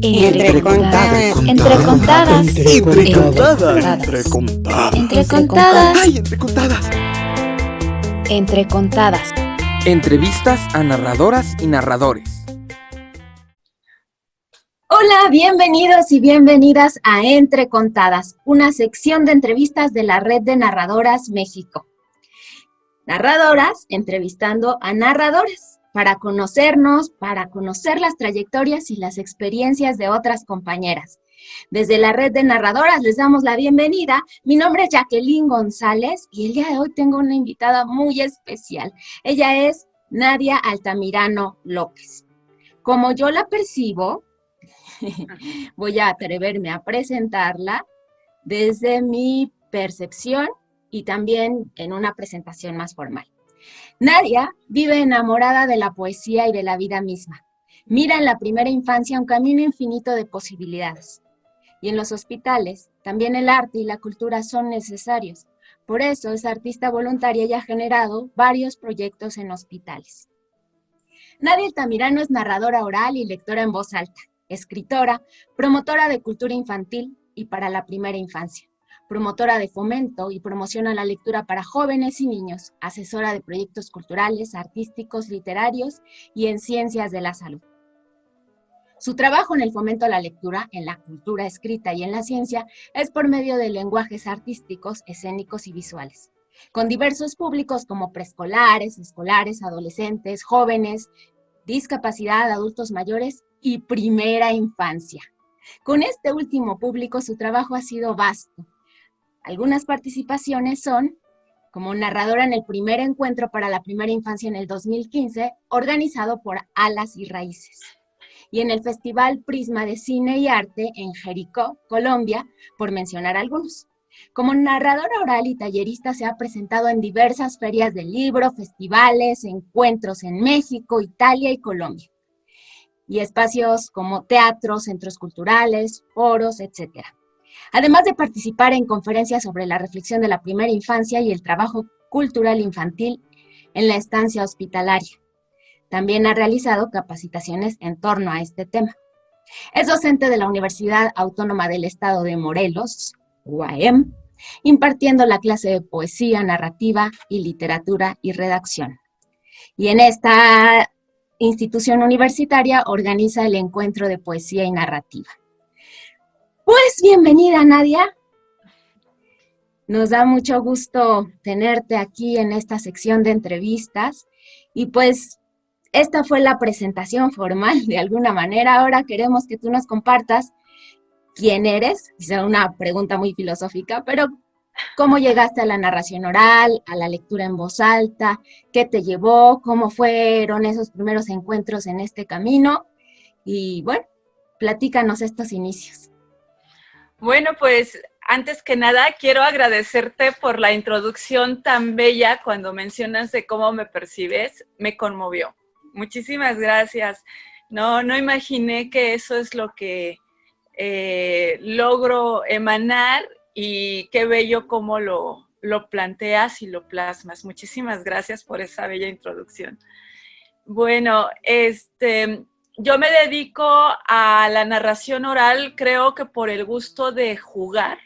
Entre contadas. Entre contadas. Entre contadas. Entre contadas. ¡Ay, entre contadas! Entre contadas. Entrevistas a narradoras y narradores. Hola, bienvenidos y bienvenidas a Entre Contadas, una sección de entrevistas de la Red de Narradoras México. Narradoras entrevistando a narradores para conocernos, para conocer las trayectorias y las experiencias de otras compañeras. Desde la Red de Narradoras les damos la bienvenida. Mi nombre es Jacqueline González y el día de hoy tengo una invitada muy especial. Ella es Nadia Altamirano López. Como yo la percibo, voy a atreverme a presentarla desde mi percepción y también en una presentación más formal. Nadia vive enamorada de la poesía y de la vida misma. Mira en la primera infancia un camino infinito de posibilidades. Y en los hospitales, también el arte y la cultura son necesarios. Por eso es artista voluntaria y ha generado varios proyectos en hospitales. Nadia Altamirano es narradora oral y lectora en voz alta, escritora, promotora de cultura infantil y para la primera infancia, promotora de fomento y promociona la lectura para jóvenes y niños, asesora de proyectos culturales, artísticos, literarios y en ciencias de la salud. Su trabajo en el fomento a la lectura, en la cultura escrita y en la ciencia es por medio de lenguajes artísticos, escénicos y visuales, con diversos públicos como preescolares, escolares, adolescentes, jóvenes, discapacidad, adultos mayores y primera infancia. Con este último público su trabajo ha sido vasto. Algunas participaciones son como narradora en el primer encuentro para la primera infancia en el 2015, organizado por Alas y Raíces, y en el Festival Prisma de Cine y Arte en Jericó, Colombia, por mencionar algunos. Como narradora oral y tallerista se ha presentado en diversas ferias del libro, festivales, encuentros en México, Italia y Colombia. Y espacios como teatros, centros culturales, foros, etc. Además de participar en conferencias sobre la reflexión de la primera infancia y el trabajo cultural infantil en la estancia hospitalaria. También ha realizado capacitaciones en torno a este tema. Es docente de la Universidad Autónoma del Estado de Morelos, UAM, impartiendo la clase de poesía, narrativa y literatura y redacción. Y en esta institución universitaria organiza el encuentro de poesía y narrativa. Pues bienvenida, Nadia. Nos da mucho gusto tenerte aquí en esta sección de entrevistas y pues esta fue la presentación formal de alguna manera. Ahora queremos que tú nos compartas quién eres, es una pregunta muy filosófica, pero ¿cómo llegaste a la narración oral, a la lectura en voz alta? ¿Qué te llevó? ¿Cómo fueron esos primeros encuentros en este camino? Y bueno, platícanos estos inicios. Bueno, pues antes que nada quiero agradecerte por la introducción tan bella. Cuando mencionas de cómo me percibes, me conmovió. Muchísimas gracias. No imaginé que eso es lo que logro emanar y qué bello cómo lo planteas y lo plasmas. Muchísimas gracias por esa bella introducción. Bueno, yo me dedico a la narración oral, creo que por el gusto de jugar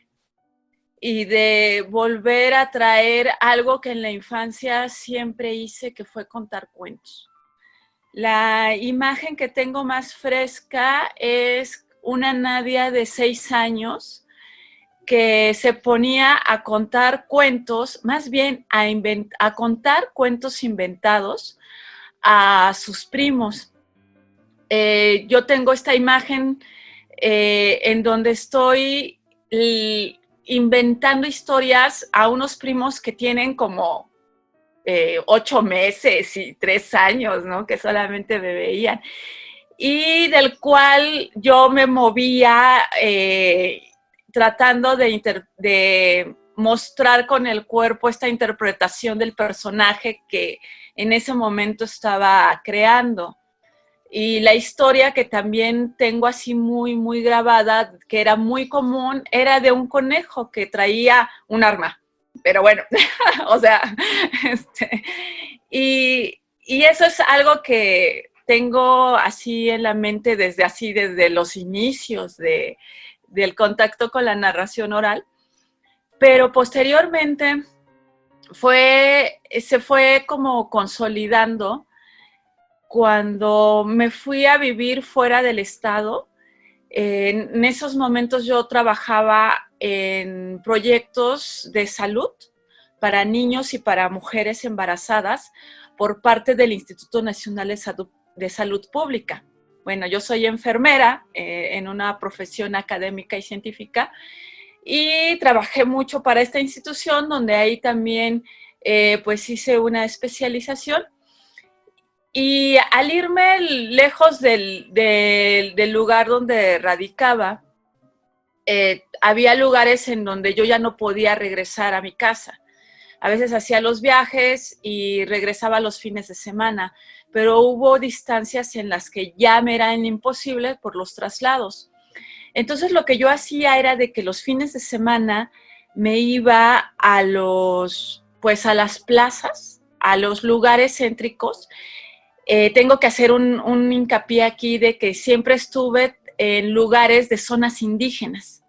y de volver a traer algo que en la infancia siempre hice, que fue contar cuentos. La imagen que tengo más fresca es una Nadia de 6 años que se ponía a contar cuentos, más bien a contar cuentos inventados a sus primos. Yo tengo esta imagen en donde estoy inventando historias a unos primos que tienen como 8 meses y 3 años, ¿no? Que solamente me veían. Y del cual yo me movía tratando de mostrar con el cuerpo esta interpretación del personaje que en ese momento estaba creando. Y la historia que también tengo así muy, muy grabada, que era muy común, era de un conejo que traía un arma. Pero bueno, o sea, y eso es algo que tengo así en la mente desde los inicios del contacto con la narración oral, pero posteriormente se fue como consolidando cuando me fui a vivir fuera del estado. En esos momentos yo trabajaba en proyectos de salud para niños y para mujeres embarazadas por parte del Instituto Nacional de Salud Pública. Bueno, yo soy enfermera en una profesión académica y científica y trabajé mucho para esta institución, donde ahí también pues hice una especialización. Y al irme lejos del lugar donde radicaba, había lugares en donde yo ya no podía regresar a mi casa. A veces hacía los viajes y regresaba los fines de semana, pero hubo distancias en las que ya me eran imposibles por los traslados. Entonces lo que yo hacía era de que los fines de semana me iba a las plazas, a los lugares céntricos. Tengo que hacer un hincapié aquí de que siempre estuve en lugares de zonas indígenas.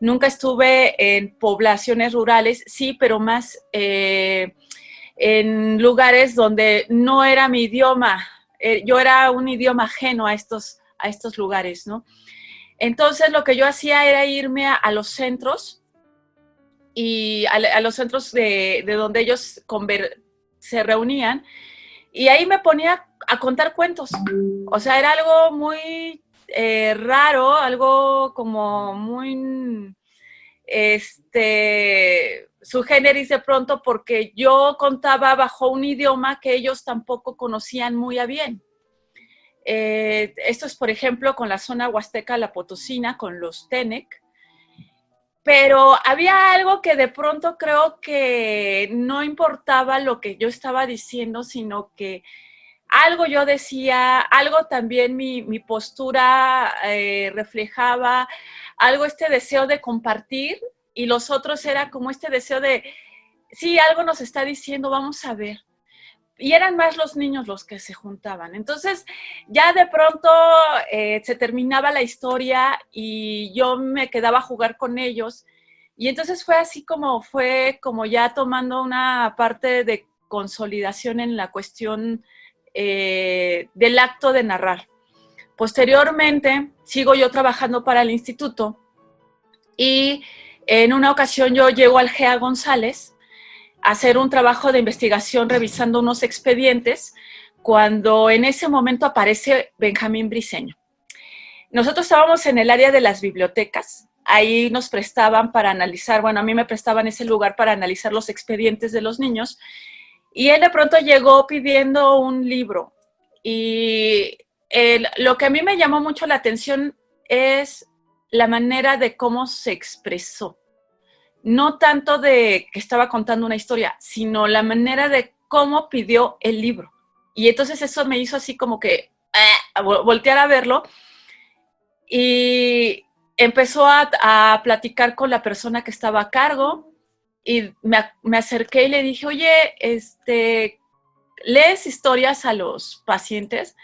Nunca estuve en poblaciones rurales, sí, pero más en lugares donde no era mi idioma. Yo era un idioma ajeno a estos lugares, ¿no? Entonces lo que yo hacía era irme a los centros y a los centros de donde ellos se reunían, y ahí me ponía a contar cuentos. O sea, era algo muy raro, algo como muy su géneris de pronto, porque yo contaba bajo un idioma que ellos tampoco conocían muy a bien. Esto es, por ejemplo, con la zona huasteca, la potosina, con los Tenec. Pero había algo que de pronto creo que no importaba lo que yo estaba diciendo, sino que algo yo decía, algo también mi postura reflejaba, algo deseo de compartir, y los otros era como este deseo de, sí, algo nos está diciendo, vamos a ver. Y eran más los niños los que se juntaban. Entonces, ya de pronto se terminaba la historia y yo me quedaba a jugar con ellos. Y entonces fue como ya tomando una parte de consolidación en la cuestión del acto de narrar. Posteriormente, sigo yo trabajando para el instituto y en una ocasión yo llego al GEA González a hacer un trabajo de investigación revisando unos expedientes, cuando en ese momento aparece Benjamín Briceño. Nosotros estábamos en el área de las bibliotecas, ahí nos prestaban para analizar, bueno, a mí me prestaban ese lugar para analizar los expedientes de los niños, y él de pronto llegó pidiendo un libro, y lo que a mí me llamó mucho la atención es la manera de cómo se expresó. No tanto de que estaba contando una historia, sino la manera de cómo pidió el libro. Y entonces eso me hizo así como que voltear a verlo, y empezó a platicar con la persona que estaba a cargo, y me acerqué y le dije, oye, ¿lees historias a los pacientes?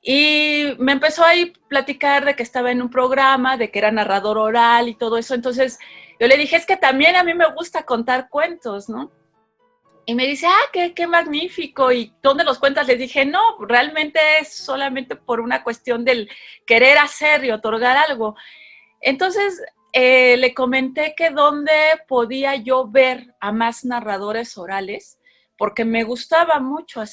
Y me empezó a platicar de que estaba en un programa, de que era narrador oral y todo eso. Entonces yo le dije, es que también a mí me gusta contar cuentos, ¿no? Y me dice, qué magnífico, ¿y dónde los cuentas? Le dije, no, realmente es solamente por una cuestión del querer hacer y otorgar algo. Entonces le comenté que dónde podía yo ver a más narradores orales, porque me gustaba mucho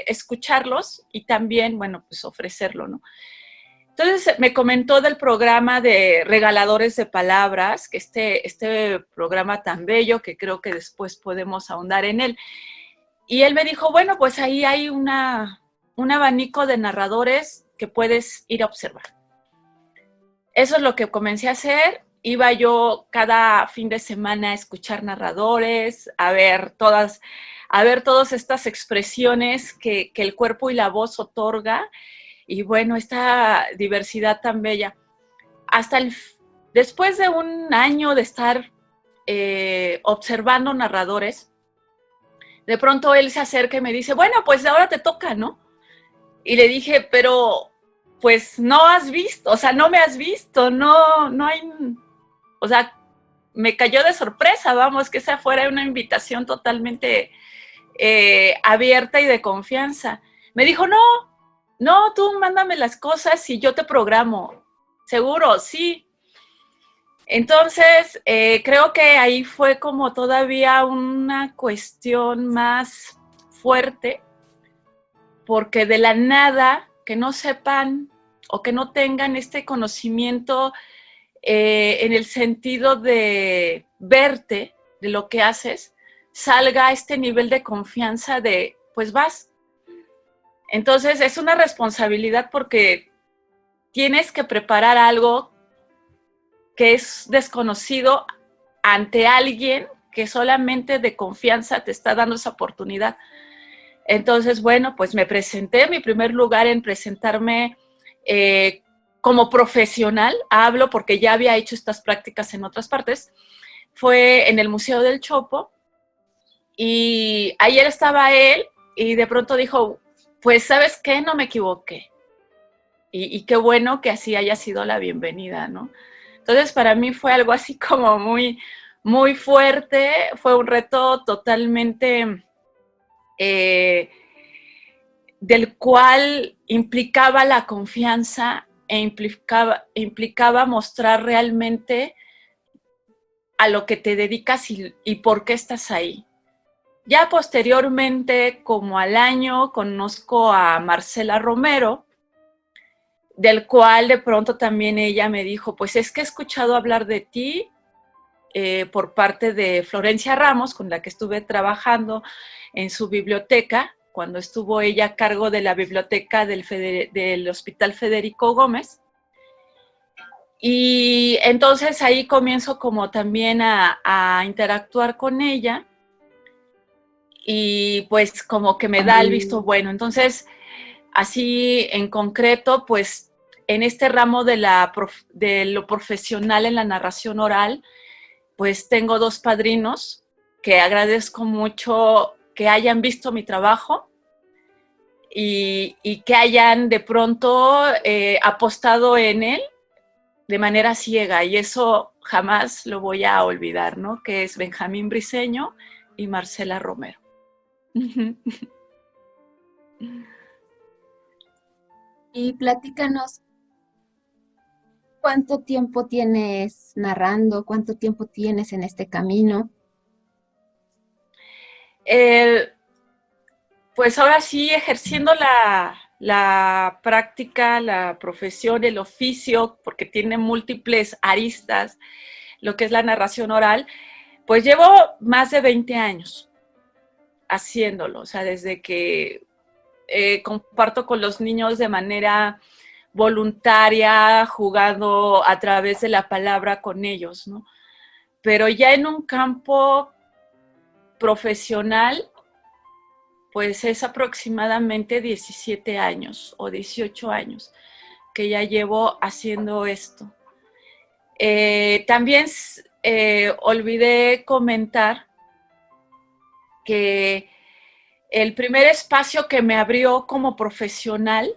escucharlos y también, bueno, pues ofrecerlo, ¿no? Entonces me comentó del programa de Regaladores de Palabras, que este programa tan bello, que creo que después podemos ahondar en él. Y él me dijo, bueno, pues ahí hay un abanico de narradores que puedes ir a observar. Eso es lo que comencé a hacer. Iba yo cada fin de semana a escuchar narradores, a ver todas estas expresiones que el cuerpo y la voz otorga. Y bueno, esta diversidad tan bella. Después de un año de estar observando narradores, de pronto él se acerca y me dice, bueno, pues ahora te toca, ¿no? Y le dije, pero pues no has visto, o sea, no me has visto, no hay, o sea, me cayó de sorpresa, vamos, que esa fuera una invitación totalmente abierta y de confianza. Me dijo, no, tú mándame las cosas y yo te programo. Seguro, sí. Entonces, creo que ahí fue como todavía una cuestión más fuerte, porque de la nada, que no sepan o que no tengan este conocimiento en el sentido de verte, de lo que haces, salga este nivel de confianza de, pues vas. Entonces, es una responsabilidad porque tienes que preparar algo que es desconocido ante alguien que solamente de confianza te está dando esa oportunidad. Entonces, bueno, pues me presenté, mi primer lugar en presentarme como profesional, hablo porque ya había hecho estas prácticas en otras partes, fue en el Museo del Chopo, y ayer estaba él y de pronto dijo, pues, ¿sabes qué? No me equivoqué. Y qué bueno que así haya sido la bienvenida, ¿no? Entonces, para mí fue algo así como muy, muy fuerte, fue un reto totalmente del cual implicaba la confianza e implicaba mostrar realmente a lo que te dedicas y por qué estás ahí. Ya posteriormente, como al año, conozco a Marcela Romero, del cual de pronto también ella me dijo, pues es que he escuchado hablar de ti por parte de Florencia Ramos, con la que estuve trabajando en su biblioteca, cuando estuvo ella a cargo de la biblioteca del Hospital Federico Gómez. Y entonces ahí comienzo como también a interactuar con ella y pues como que me da el visto bueno. Entonces, así en concreto, pues en este ramo de lo profesional en la narración oral, pues tengo 2 padrinos que agradezco mucho que hayan visto mi trabajo y que hayan de pronto apostado en él de manera ciega, y eso jamás lo voy a olvidar, ¿no? Que es Benjamín Briceño y Marcela Romero. Y platícanos, ¿cuánto tiempo tienes narrando? ¿Cuánto tiempo tienes en este camino? Pues ahora sí, ejerciendo la práctica, la profesión, el oficio, porque tiene múltiples aristas, lo que es la narración oral, pues llevo más de 20 años haciéndolo, o sea, desde que comparto con los niños de manera voluntaria, jugando a través de la palabra con ellos, ¿no? Pero ya en un campo profesional, pues es aproximadamente 17 años o 18 años que ya llevo haciendo esto. También olvidé comentar que el primer espacio que me abrió como profesional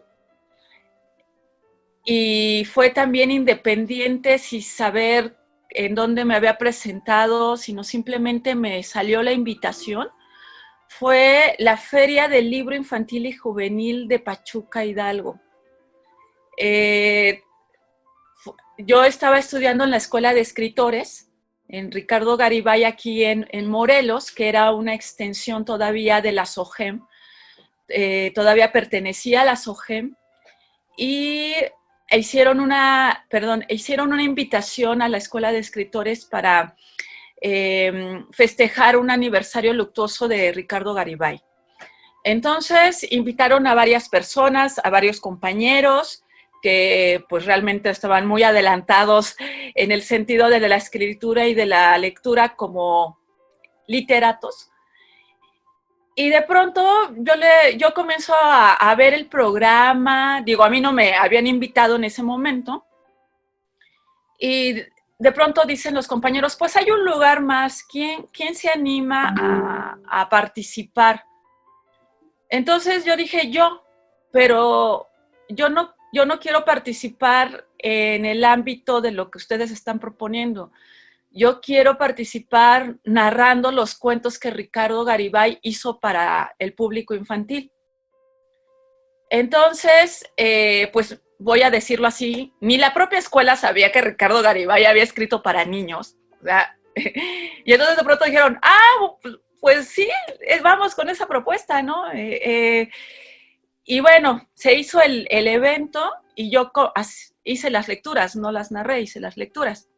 y fue también independiente sin saber en dónde me había presentado, sino simplemente me salió la invitación, fue la Feria del Libro Infantil y Juvenil de Pachuca, Hidalgo. Yo estaba estudiando en la Escuela de Escritores, en Ricardo Garibay, aquí en Morelos, que era una extensión todavía de la SOGEM, todavía pertenecía a la SOGEM, y hicieron una invitación a la Escuela de Escritores para festejar un aniversario luctuoso de Ricardo Garibay. Entonces invitaron a varias personas, a varios compañeros que pues realmente estaban muy adelantados en el sentido de la escritura y de la lectura como literatos. Y de pronto yo comienzo a ver el programa, digo, a mí no me habían invitado en ese momento, y de pronto dicen los compañeros, pues hay un lugar más, ¿quién se anima a participar? Entonces yo dije, yo, pero yo no quiero participar en el ámbito de lo que ustedes están proponiendo. Yo quiero participar narrando los cuentos que Ricardo Garibay hizo para el público infantil. Entonces, pues voy a decirlo así, ni la propia escuela sabía que Ricardo Garibay había escrito para niños, ¿verdad? Y entonces de pronto dijeron, pues sí, vamos con esa propuesta, ¿no? Y bueno, se hizo el evento y yo hice las lecturas, no las narré, hice las lecturas.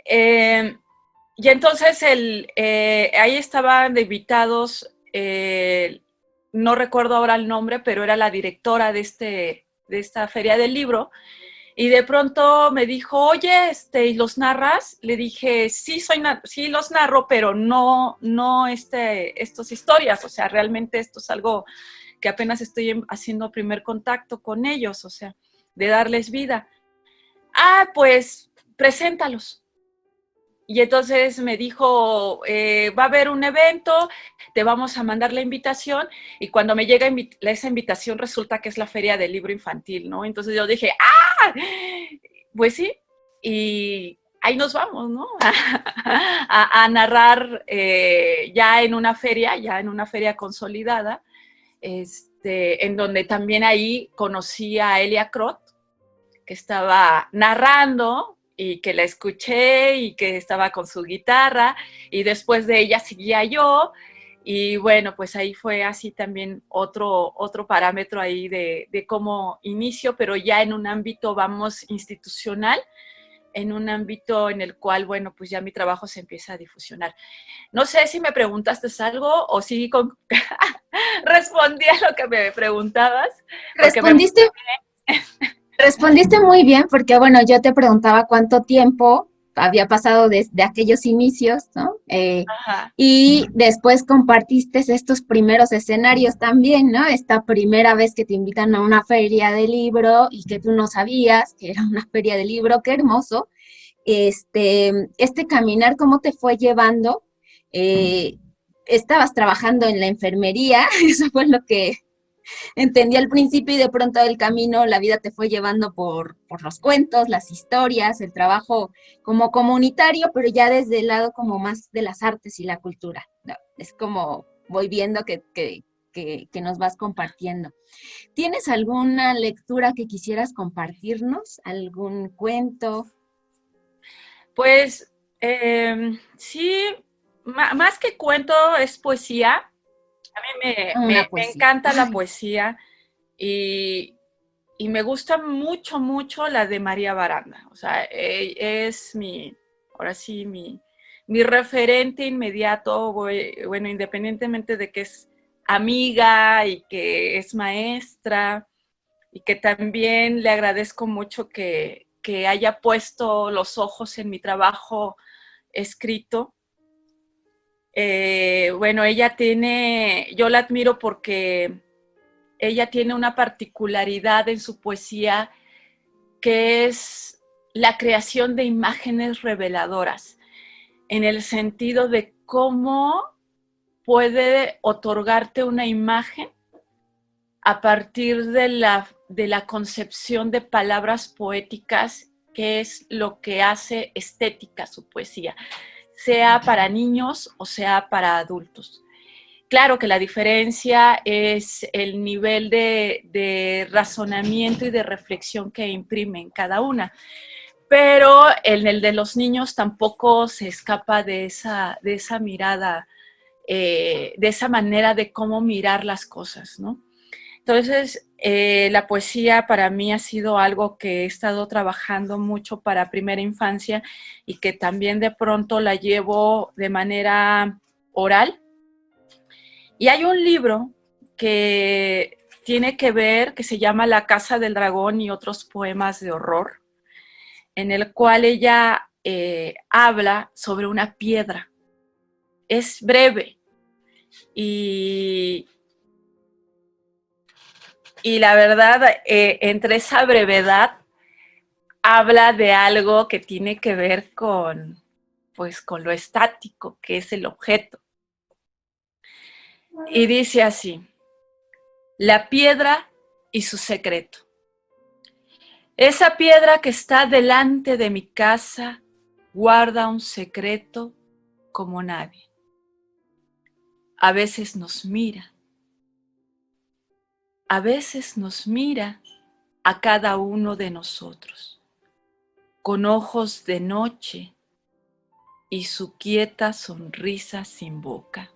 Y entonces ahí estaban de invitados, no recuerdo ahora el nombre, pero era la directora de esta feria del libro, y de pronto me dijo, oye, ¿y los narras? Le dije, sí, sí los narro, pero no estas historias, o sea, realmente esto es algo que apenas estoy haciendo primer contacto con ellos, o sea, de darles vida. Pues, preséntalos. Y entonces me dijo, va a haber un evento, te vamos a mandar la invitación, y cuando me llega esa invitación resulta que es la Feria del Libro Infantil, ¿no? Entonces yo dije, pues sí, y ahí nos vamos, ¿no? a narrar ya en una feria consolidada, en donde también ahí conocí a Elia Crot, que estaba narrando, y que la escuché y que estaba con su guitarra, y después de ella seguía yo, y bueno, pues ahí fue así también otro parámetro ahí de cómo inicio, pero ya en un ámbito, vamos, institucional, en un ámbito en el cual, bueno, pues ya mi trabajo se empieza a difusionar. No sé si me preguntaste algo o si respondí a lo que me preguntabas. Respondiste muy bien, porque bueno, yo te preguntaba cuánto tiempo había pasado desde aquellos inicios, ¿no? Y después compartiste estos primeros escenarios también, ¿no? Esta primera vez que te invitan a una feria de libro y que tú no sabías que era una feria de libro, qué hermoso. Este caminar, ¿cómo te fue llevando? Estabas trabajando en la enfermería, eso fue lo que entendí al principio, y de pronto el camino, la vida te fue llevando por los cuentos, las historias, el trabajo como comunitario, pero ya desde el lado como más de las artes y la cultura, ¿no? Es como voy viendo que nos vas compartiendo. ¿Tienes alguna lectura que quisieras compartirnos? ¿Algún cuento? Pues sí, más que cuento es poesía. A mí me encanta la poesía, y me gusta mucho, mucho la de María Baranda. O sea, es ahora sí, mi referente inmediato, bueno, independientemente de que es amiga y que es maestra, y que también le agradezco mucho que haya puesto los ojos en mi trabajo escrito. Bueno, yo la admiro porque ella tiene una particularidad en su poesía, que es la creación de imágenes reveladoras, en el sentido de cómo puede otorgarte una imagen a partir de la concepción de palabras poéticas, que es lo que hace estética su poesía, sea para niños o sea para adultos. Claro que la diferencia es el nivel de razonamiento y de reflexión que imprime en cada una, pero en el de los niños tampoco se escapa de esa mirada, de esa manera de cómo mirar las cosas, ¿no? Entonces, la poesía para mí ha sido algo que he estado trabajando mucho para primera infancia, y que también de pronto la llevo de manera oral. Y hay un libro que tiene que ver, que se llama La Casa del Dragón y otros poemas de horror, en el cual ella habla sobre una piedra. Es breve, y la verdad, entre esa brevedad, habla de algo que tiene que ver con lo estático, que es el objeto. Y dice así: La piedra y su secreto. Esa piedra que está delante de mi casa guarda un secreto como nadie. A veces nos mira. A veces nos mira a cada uno de nosotros, con ojos de noche y su quieta sonrisa sin boca.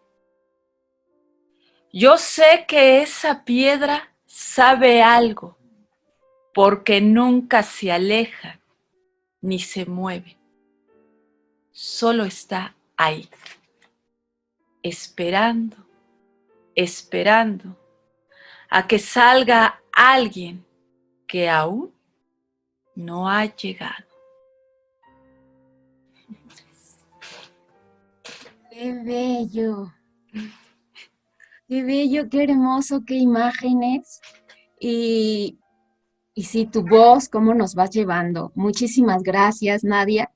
Yo sé que esa piedra sabe algo, porque nunca se aleja ni se mueve. Solo está ahí, esperando, esperando a que salga alguien que aún no ha llegado. ¡Qué bello! ¡Qué bello, qué hermoso, qué imágenes! Y sí, tu voz, cómo nos vas llevando. Muchísimas gracias, Nadia.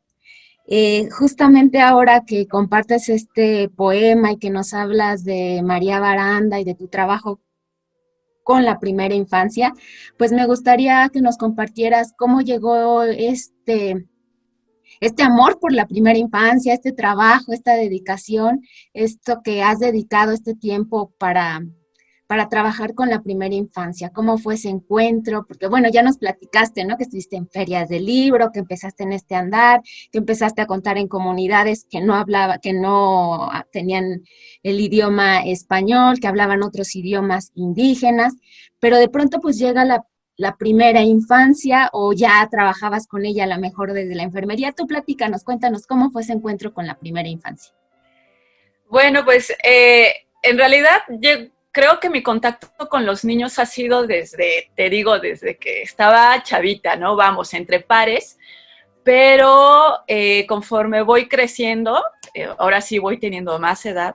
Justamente ahora que compartes este poema y que nos hablas de María Baranda y de tu trabajo con la primera infancia, pues me gustaría que nos compartieras cómo llegó este amor por la primera infancia, este trabajo, esta dedicación, esto que has dedicado este tiempo para trabajar con la primera infancia. ¿Cómo fue ese encuentro? Porque bueno, ya nos platicaste, ¿no? Que estuviste en ferias del libro, que empezaste en este andar, que empezaste a contar en comunidades que no tenían el idioma español, que hablaban otros idiomas indígenas, pero de pronto pues llega la primera infancia o ya trabajabas con ella a lo mejor desde la enfermería. Tú platícanos, cuéntanos cómo fue ese encuentro con la primera infancia. Bueno, pues en realidad creo que mi contacto con los niños ha sido desde que estaba chavita, ¿no? Vamos, entre pares, pero conforme voy creciendo, ahora sí voy teniendo más edad,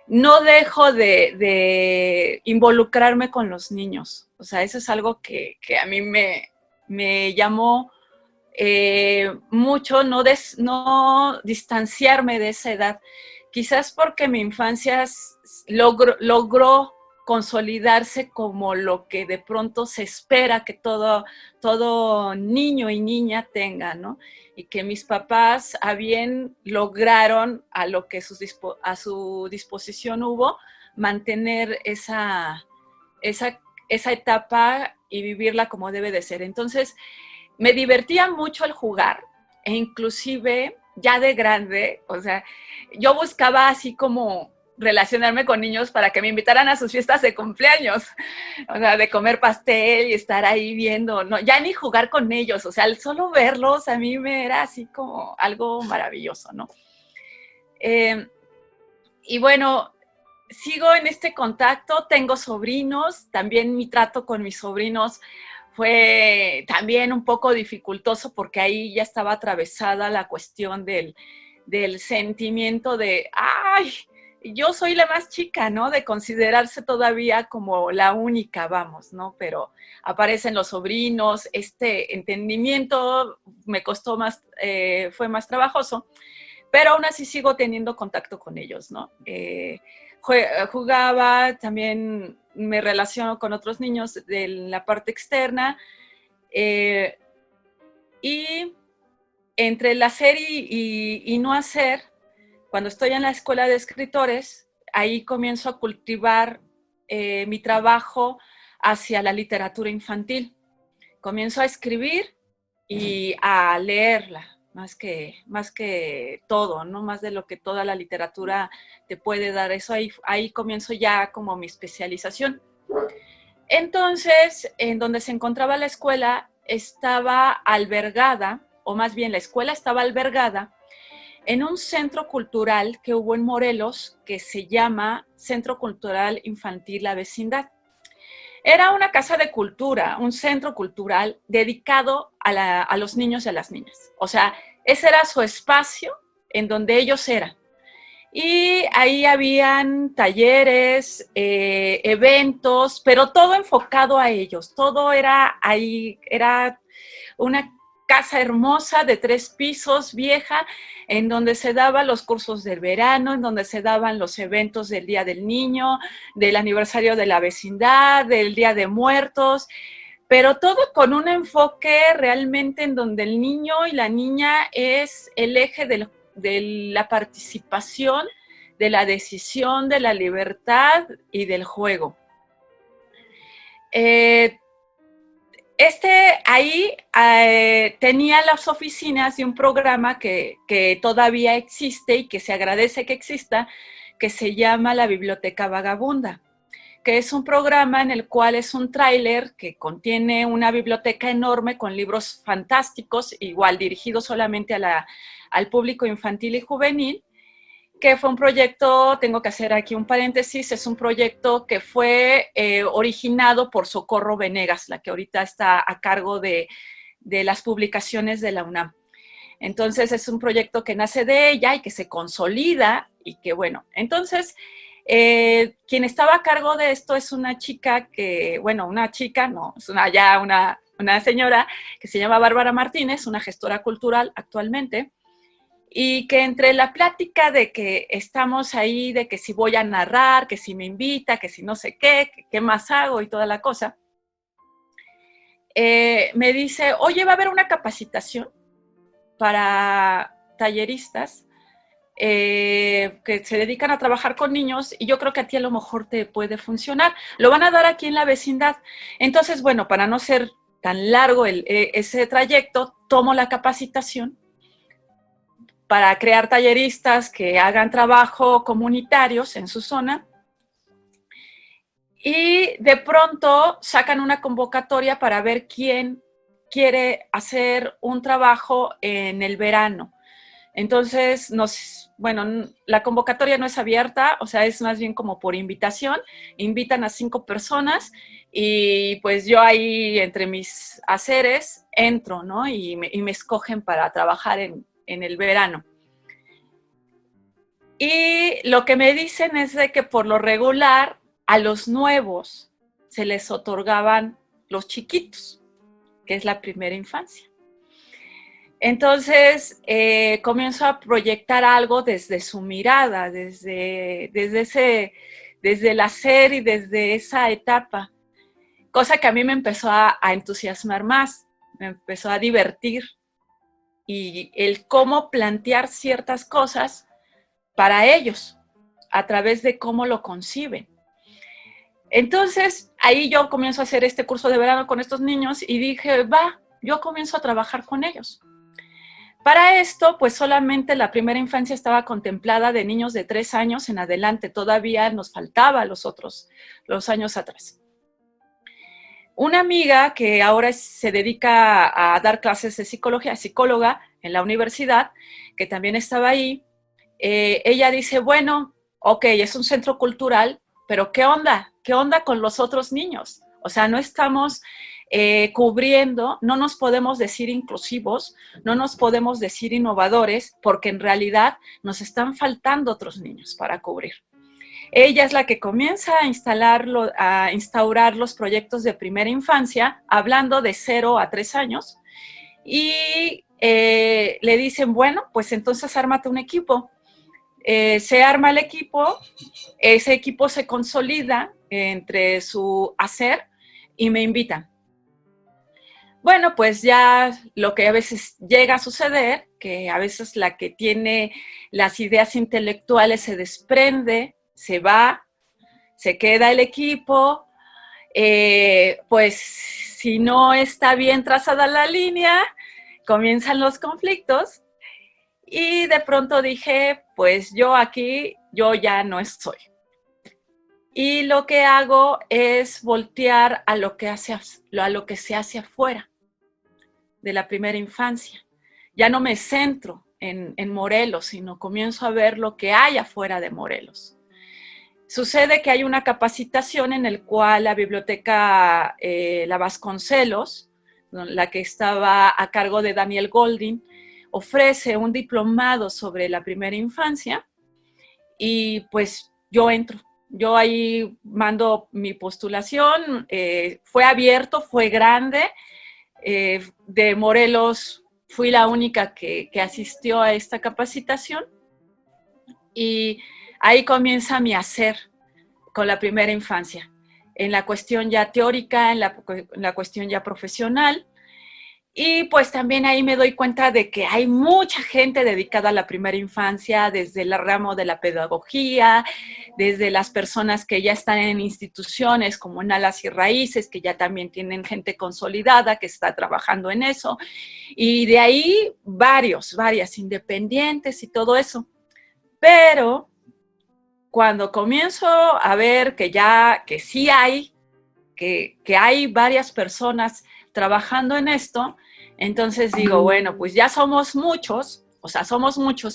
no dejo de involucrarme con los niños. O sea, eso es algo que a mí me llamó mucho, no distanciarme de esa edad. Quizás porque mi infancia logró consolidarse como lo que de pronto se espera que todo niño y niña tenga, ¿no? Y que mis papás a bien lograron a lo que a su disposición hubo, mantener esa etapa y vivirla como debe de ser. Entonces, me divertía mucho el jugar e inclusive ya de grande, o sea, yo buscaba así como relacionarme con niños para que me invitaran a sus fiestas de cumpleaños, o sea, de comer pastel y estar ahí viendo, no, ya ni jugar con ellos, o sea, el solo verlos a mí me era así como algo maravilloso, ¿no? Y bueno, sigo en este contacto, tengo sobrinos, también mi trato con mis sobrinos fue también un poco dificultoso porque ahí ya estaba atravesada la cuestión del sentimiento de, ay, yo soy la más chica, ¿no? De considerarse todavía como la única, vamos, ¿no? Pero aparecen los sobrinos, este entendimiento me costó más, fue más trabajoso, pero aún así sigo teniendo contacto con ellos, ¿no? Jugaba, también me relaciono con otros niños de la parte externa, y entre el hacer y no hacer, cuando estoy en la escuela de escritores, ahí comienzo a cultivar mi trabajo hacia la literatura infantil. Comienzo a escribir y a leerla, más que todo, ¿no? Más de lo que toda la literatura te puede dar. Eso ahí comienzo ya como mi especialización. Entonces, en donde se encontraba la escuela, estaba albergada, o más bien la escuela estaba albergada en un centro cultural que hubo en Morelos que se llama Centro Cultural Infantil La Vecindad. Era una casa de cultura, un centro cultural dedicado a los niños y a las niñas. O sea, ese era su espacio en donde ellos eran. Y ahí habían talleres, eventos, pero todo enfocado a ellos. Todo era ahí, era una casa hermosa de 3 pisos, vieja, en donde se daban los cursos del verano, en donde se daban los eventos del Día del Niño, del aniversario de la vecindad, del Día de Muertos, pero todo con un enfoque realmente en donde el niño y la niña es el eje de la participación, de la decisión, de la libertad y del juego. Ahí tenía las oficinas de un programa que todavía existe y que se agradece que exista, que se llama La Biblioteca Vagabunda, que es un programa en el cual es un tráiler que contiene una biblioteca enorme con libros fantásticos, igual dirigidos solamente al público infantil y juvenil, que fue un proyecto, tengo que hacer aquí un paréntesis, es un proyecto que fue originado por Socorro Venegas, la que ahorita está a cargo de las publicaciones de la UNAM. Entonces es un proyecto que nace de ella y que se consolida y que bueno, entonces quien estaba a cargo de esto es una chica que, bueno, una chica, no, es una señora que se llama Bárbara Martínez, una gestora cultural actualmente, y que entre la plática de que estamos ahí, de que si voy a narrar, que si me invita, que si no sé qué más hago y toda la cosa, me dice, oye, va a haber una capacitación para talleristas que se dedican a trabajar con niños y yo creo que a ti a lo mejor te puede funcionar. Lo van a dar aquí en la vecindad. Entonces, bueno, para no ser tan largo ese trayecto, tomo la capacitación para crear talleristas que hagan trabajo comunitarios en su zona. Y de pronto sacan una convocatoria para ver quién quiere hacer un trabajo en el verano. Entonces, la convocatoria no es abierta, o sea, es más bien como por invitación. Invitan a 5 personas y pues yo ahí entre mis haceres entro, ¿no? Y me escogen para trabajar en el verano. Y lo que me dicen es de que por lo regular a los nuevos se les otorgaban los chiquitos, que es la primera infancia. Entonces comienzo a proyectar algo desde su mirada, desde el hacer y desde esa etapa, cosa que a mí me empezó a entusiasmar más, me empezó a divertir y el cómo plantear ciertas cosas para ellos a través de cómo lo conciben. Entonces ahí yo comienzo a hacer este curso de verano con estos niños y dije, yo comienzo a trabajar con ellos. Para esto, pues solamente la primera infancia estaba contemplada de niños de 3 años en adelante, todavía nos faltaba los años atrás. Una amiga que ahora se dedica a dar clases de psicología, psicóloga en la universidad, que también estaba ahí, ella dice, bueno, ok, es un centro cultural, pero ¿qué onda? ¿Qué onda con los otros niños? O sea, no estamos cubriendo, no nos podemos decir inclusivos, no nos podemos decir innovadores, porque en realidad nos están faltando otros niños para cubrir. Ella es la que comienza a instaurar los proyectos de primera infancia, hablando de 0 a 3 años, y le dicen, bueno, pues entonces ármate un equipo. Se arma el equipo, ese equipo se consolida entre su hacer y me invitan. Bueno, pues ya lo que a veces llega a suceder, que a veces la que tiene las ideas intelectuales se desprende, se va, se queda el equipo, pues si no está bien trazada la línea, comienzan los conflictos y de pronto dije, pues yo ya no estoy. Y lo que hago es voltear a lo que se hace afuera de la primera infancia. Ya no me centro en Morelos, sino comienzo a ver lo que hay afuera de Morelos. Sucede que hay una capacitación en la cual la biblioteca La Vasconcelos, la que estaba a cargo de Daniel Goldin, ofrece un diplomado sobre la primera infancia y pues yo entro. Yo ahí mando mi postulación, fue abierto, fue grande, de Morelos fui la única que asistió a esta capacitación y ahí comienza mi hacer con la primera infancia, en la cuestión ya teórica, en la cuestión ya profesional. Y pues también ahí me doy cuenta de que hay mucha gente dedicada a la primera infancia, desde el ramo de la pedagogía, desde las personas que ya están en instituciones como en Alas y Raíces, que ya también tienen gente consolidada que está trabajando en eso. Y de ahí varias independientes y todo eso. Pero cuando comienzo a ver que sí hay, que hay varias personas trabajando en esto, entonces digo, bueno, pues ya somos muchos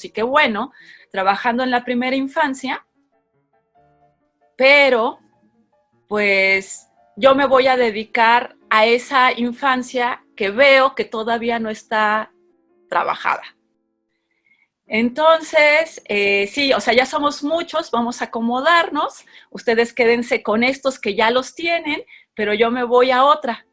y qué bueno, trabajando en la primera infancia, pero pues yo me voy a dedicar a esa infancia que veo que todavía no está trabajada. Entonces, sí, o sea, ya somos muchos, vamos a acomodarnos, ustedes quédense con estos que ya los tienen, pero yo me voy a otra.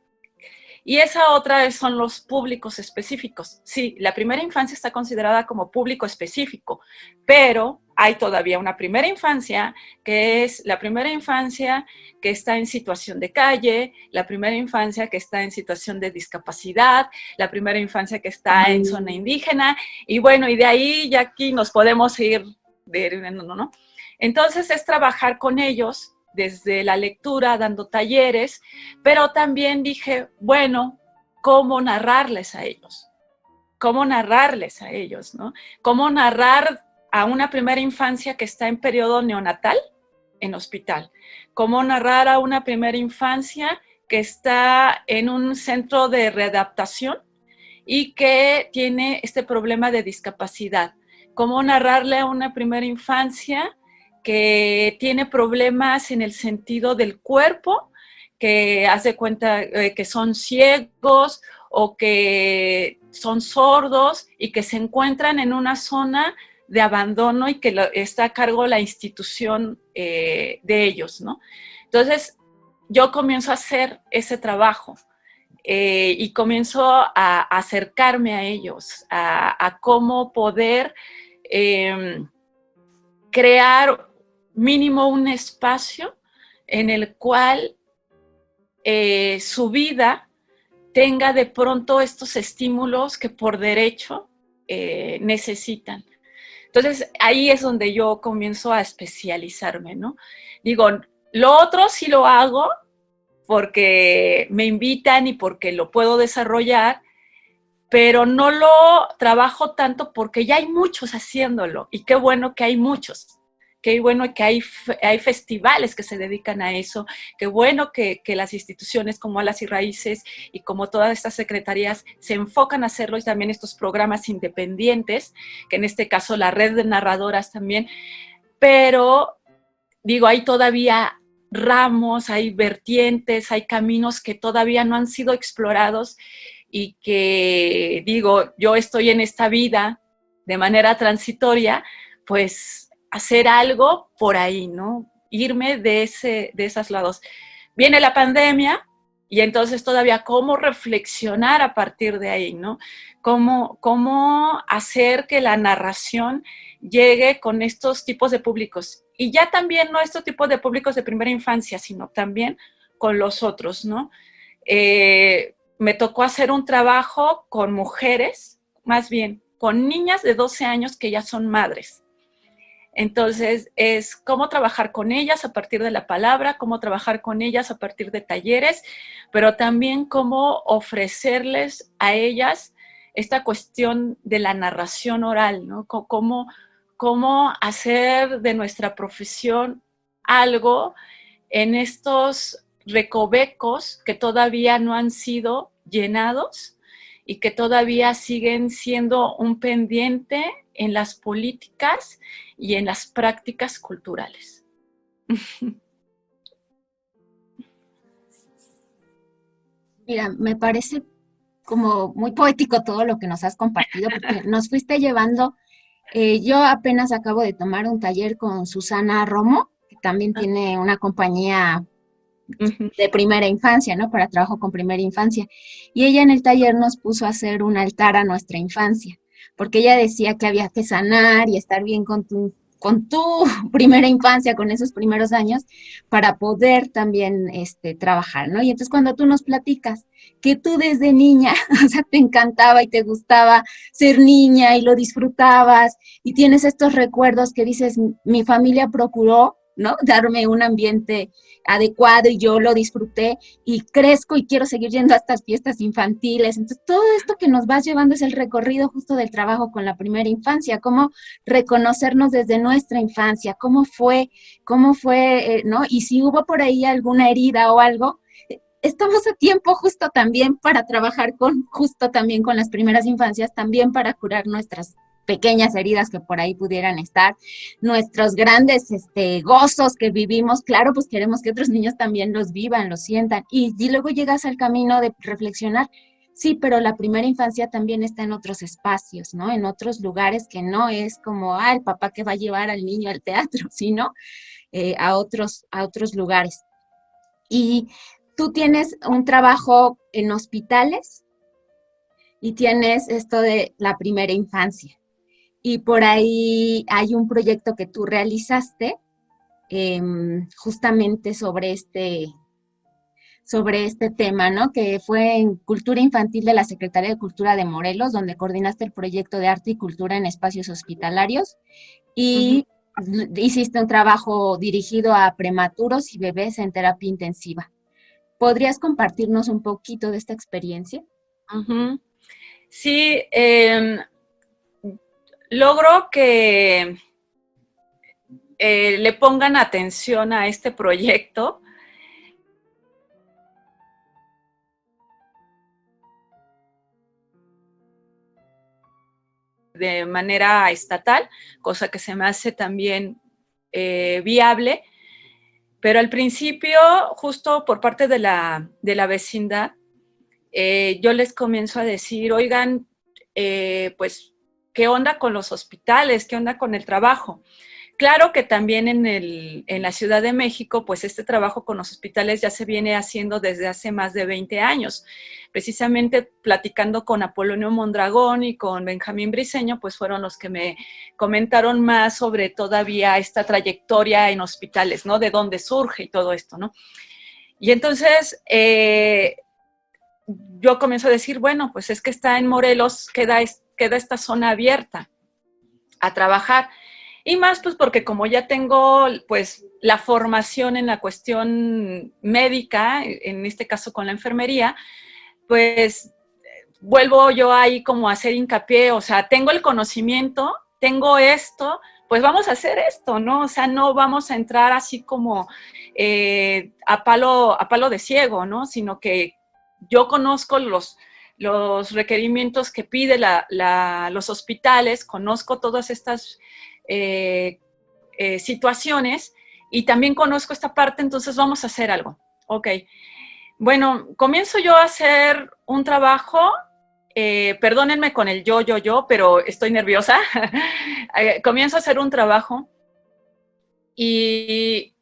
Y esa otra son los públicos específicos. Sí, la primera infancia está considerada como público específico, pero hay todavía una primera infancia que es la primera infancia que está en situación de calle, la primera infancia que está en situación de discapacidad, la primera infancia que está en zona indígena, y bueno, y de ahí ya aquí nos podemos ir derivando, ¿no? Entonces es trabajar con ellos desde la lectura, dando talleres, pero también dije, bueno, ¿cómo narrarles a ellos? ¿Cómo narrarles a ellos, no? ¿Cómo narrar a una primera infancia que está en periodo neonatal en hospital? ¿Cómo narrar a una primera infancia que está en un centro de readaptación y que tiene este problema de discapacidad? ¿Cómo narrarle a una primera infancia que tiene problemas en el sentido del cuerpo, que hace cuenta que son ciegos o que son sordos y que se encuentran en una zona de abandono y que está a cargo la institución de ellos, ¿no? Entonces, yo comienzo a hacer ese trabajo y comienzo a acercarme a ellos, a cómo poder crear mínimo un espacio en el cual su vida tenga de pronto estos estímulos que por derecho necesitan. Entonces, ahí es donde yo comienzo a especializarme, ¿no? Digo, lo otro sí lo hago porque me invitan y porque lo puedo desarrollar, pero no lo trabajo tanto porque ya hay muchos haciéndolo, y qué bueno que hay muchos. Qué bueno que hay festivales que se dedican a eso, qué bueno que las instituciones como Alas y Raíces y como todas estas secretarías se enfocan a hacerlo, y también estos programas independientes, que en este caso la red de narradoras también, pero digo, hay todavía ramos, hay vertientes, hay caminos que todavía no han sido explorados y que, digo, yo estoy en esta vida de manera transitoria, pues hacer algo por ahí, ¿no? Irme de esos lados. Viene la pandemia y entonces todavía cómo reflexionar a partir de ahí, ¿no? Cómo hacer que la narración llegue con estos tipos de públicos. Y ya también no estos tipos de públicos de primera infancia, sino también con los otros, ¿no? Me tocó hacer un trabajo con mujeres, más bien con niñas de 12 años que ya son madres. Entonces, es cómo trabajar con ellas a partir de la palabra, cómo trabajar con ellas a partir de talleres, pero también cómo ofrecerles a ellas esta cuestión de la narración oral, ¿no? Cómo hacer de nuestra profesión algo en estos recovecos que todavía no han sido llenados y que todavía siguen siendo un pendiente en las políticas y en las prácticas culturales. Mira, me parece como muy poético todo lo que nos has compartido, porque nos fuiste llevando. Yo apenas acabo de tomar un taller con Susana Romo, que también tiene una compañía Ujú. de primera infancia, ¿no? Para trabajo con primera infancia. Y ella en el taller nos puso a hacer un altar a nuestra infancia, porque ella decía que había que sanar y estar bien con tu primera infancia, con esos primeros años, para poder también trabajar, ¿no? Y entonces cuando tú nos platicas que tú desde niña, o sea, te encantaba y te gustaba ser niña y lo disfrutabas y tienes estos recuerdos que dices, mi familia procuró, ¿no? Darme un ambiente adecuado y yo lo disfruté y crezco y quiero seguir yendo a estas fiestas infantiles. Entonces, todo esto que nos vas llevando es el recorrido justo del trabajo con la primera infancia, cómo reconocernos desde nuestra infancia, cómo fue, ¿no? Y si hubo por ahí alguna herida o algo, estamos a tiempo justo también para trabajar justo también con las primeras infancias, también para curar nuestras pequeñas heridas que por ahí pudieran estar, nuestros grandes gozos que vivimos, claro, pues queremos que otros niños también los vivan, los sientan, y luego llegas al camino de reflexionar, sí, pero la primera infancia también está en otros espacios, ¿no? En otros lugares que no es como, el papá que va a llevar al niño al teatro, sino a otros lugares. Y tú tienes un trabajo en hospitales y tienes esto de la primera infancia. Y por ahí hay un proyecto que tú realizaste justamente sobre este tema, ¿no? Que fue en Cultura Infantil de la Secretaría de Cultura de Morelos, donde coordinaste el proyecto de arte y cultura en espacios hospitalarios y hiciste un trabajo dirigido a prematuros y bebés en terapia intensiva. ¿Podrías compartirnos un poquito de esta experiencia? Ujú. Sí, logro que le pongan atención a este proyecto. De manera estatal, cosa que se me hace también viable, pero al principio, justo por parte de la vecindad, yo les comienzo a decir, oigan, pues, ¿qué onda con los hospitales? ¿Qué onda con el trabajo? Claro que también en la Ciudad de México, pues este trabajo con los hospitales ya se viene haciendo desde hace más de 20 años. Precisamente platicando con Apolonio Mondragón y con Benjamín Briceño, pues fueron los que me comentaron más sobre todavía esta trayectoria en hospitales, ¿no? De dónde surge y todo esto, ¿no? Y entonces yo comienzo a decir, bueno, pues es que está en Morelos, queda esta zona abierta a trabajar. Y más pues porque como ya tengo pues la formación en la cuestión médica, en este caso con la enfermería, pues vuelvo yo ahí como a hacer hincapié, o sea, tengo el conocimiento, tengo esto, pues vamos a hacer esto, ¿no? O sea, no vamos a entrar así como a palo de ciego, ¿no? Sino que yo conozco los requerimientos que pide los hospitales, conozco todas estas situaciones y también conozco esta parte, entonces vamos a hacer algo. Ok. Bueno, comienzo yo a hacer un trabajo, perdónenme con el yo, pero estoy nerviosa. Comienzo a hacer un trabajo y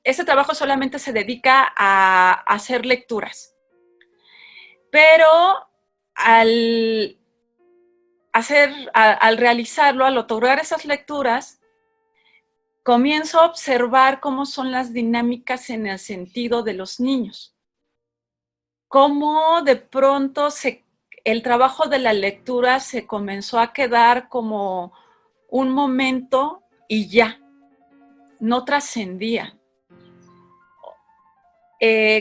ese trabajo solamente se dedica a hacer lecturas. Pero al realizarlo, al otorgar esas lecturas, comienzo a observar cómo son las dinámicas en el sentido de los niños. Cómo de pronto el trabajo de la lectura se comenzó a quedar como un momento y ya, no trascendía.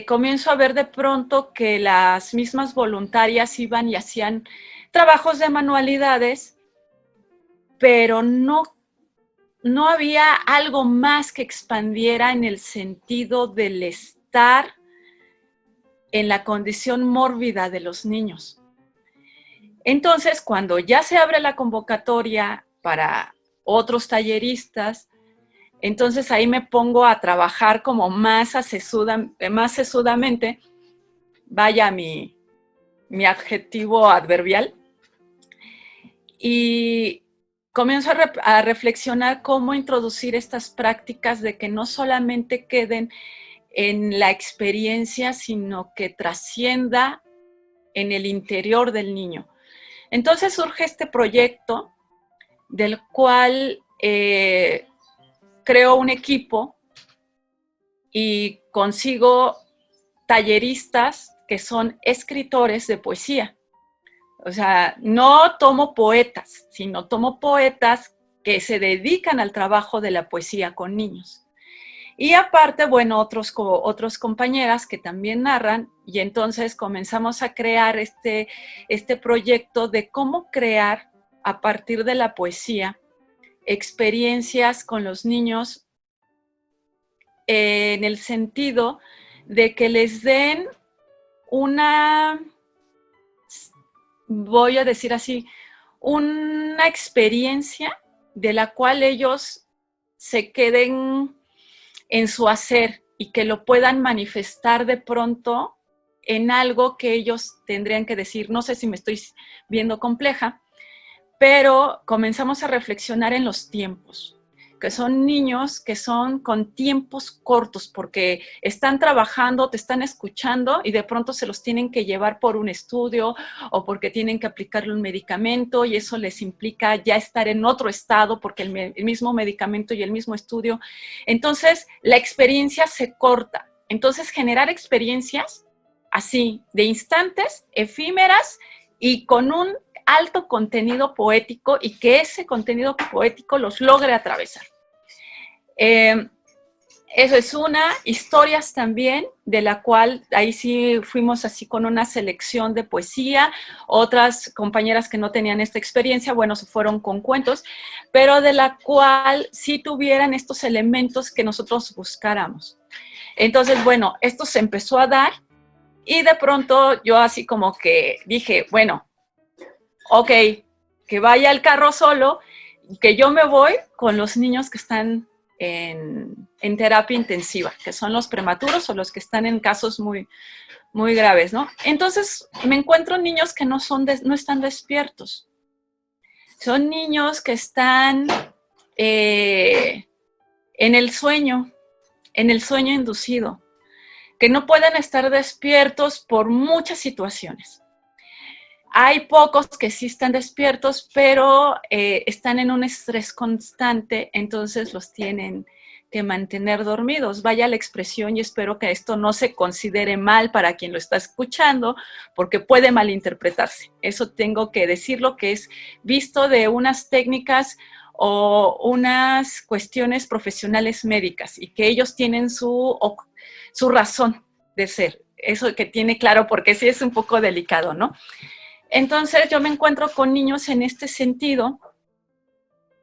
Comienzo a ver de pronto que las mismas voluntarias iban y hacían trabajos de manualidades, pero no había algo más que expandiera en el sentido del estar en la condición mórbida de los niños. Entonces, cuando ya se abre la convocatoria para otros talleristas, entonces ahí me pongo a trabajar como más sesudamente, vaya mi adjetivo adverbial, y comienzo a reflexionar cómo introducir estas prácticas de que no solamente queden en la experiencia, sino que trascienda en el interior del niño. Entonces surge este proyecto del cual creo un equipo y consigo talleristas que son escritores de poesía. O sea, no tomo poetas, sino tomo poetas que se dedican al trabajo de la poesía con niños. Y aparte, bueno, otros compañeras que también narran, y entonces comenzamos a crear este proyecto de cómo crear a partir de la poesía experiencias con los niños en el sentido de que les den una, voy a decir así, una experiencia de la cual ellos se queden en su hacer y que lo puedan manifestar de pronto en algo que ellos tendrían que decir. No sé si me estoy viendo compleja, pero comenzamos a reflexionar en los tiempos, que son niños que son con tiempos cortos porque están trabajando, te están escuchando y de pronto se los tienen que llevar por un estudio o porque tienen que aplicarle un medicamento y eso les implica ya estar en otro estado porque el mismo medicamento y el mismo estudio. Entonces, la experiencia se corta. Entonces, generar experiencias así, de instantes, efímeras y con un alto contenido poético y que ese contenido poético los logre atravesar. Eso es una. Historias también, de la cual ahí sí fuimos así con una selección de poesía. Otras compañeras que no tenían esta experiencia, bueno, se fueron con cuentos, pero de la cual sí tuvieran estos elementos que nosotros buscáramos. Entonces, bueno, esto se empezó a dar y de pronto yo así como que dije, bueno, ok, que vaya el carro solo, que yo me voy con los niños que están en terapia intensiva, que son los prematuros o los que están en casos muy, muy graves, ¿no? Entonces me encuentro niños que no están despiertos. Son niños que están en el sueño inducido, que no pueden estar despiertos por muchas situaciones. Hay pocos que sí están despiertos, pero están en un estrés constante, entonces los tienen que mantener dormidos. Vaya la expresión y espero que esto no se considere mal para quien lo está escuchando, porque puede malinterpretarse. Eso tengo que decirlo, que es visto de unas técnicas o unas cuestiones profesionales médicas y que ellos tienen su razón de ser. Eso que tiene claro, porque sí es un poco delicado, ¿no? Entonces yo me encuentro con niños en este sentido,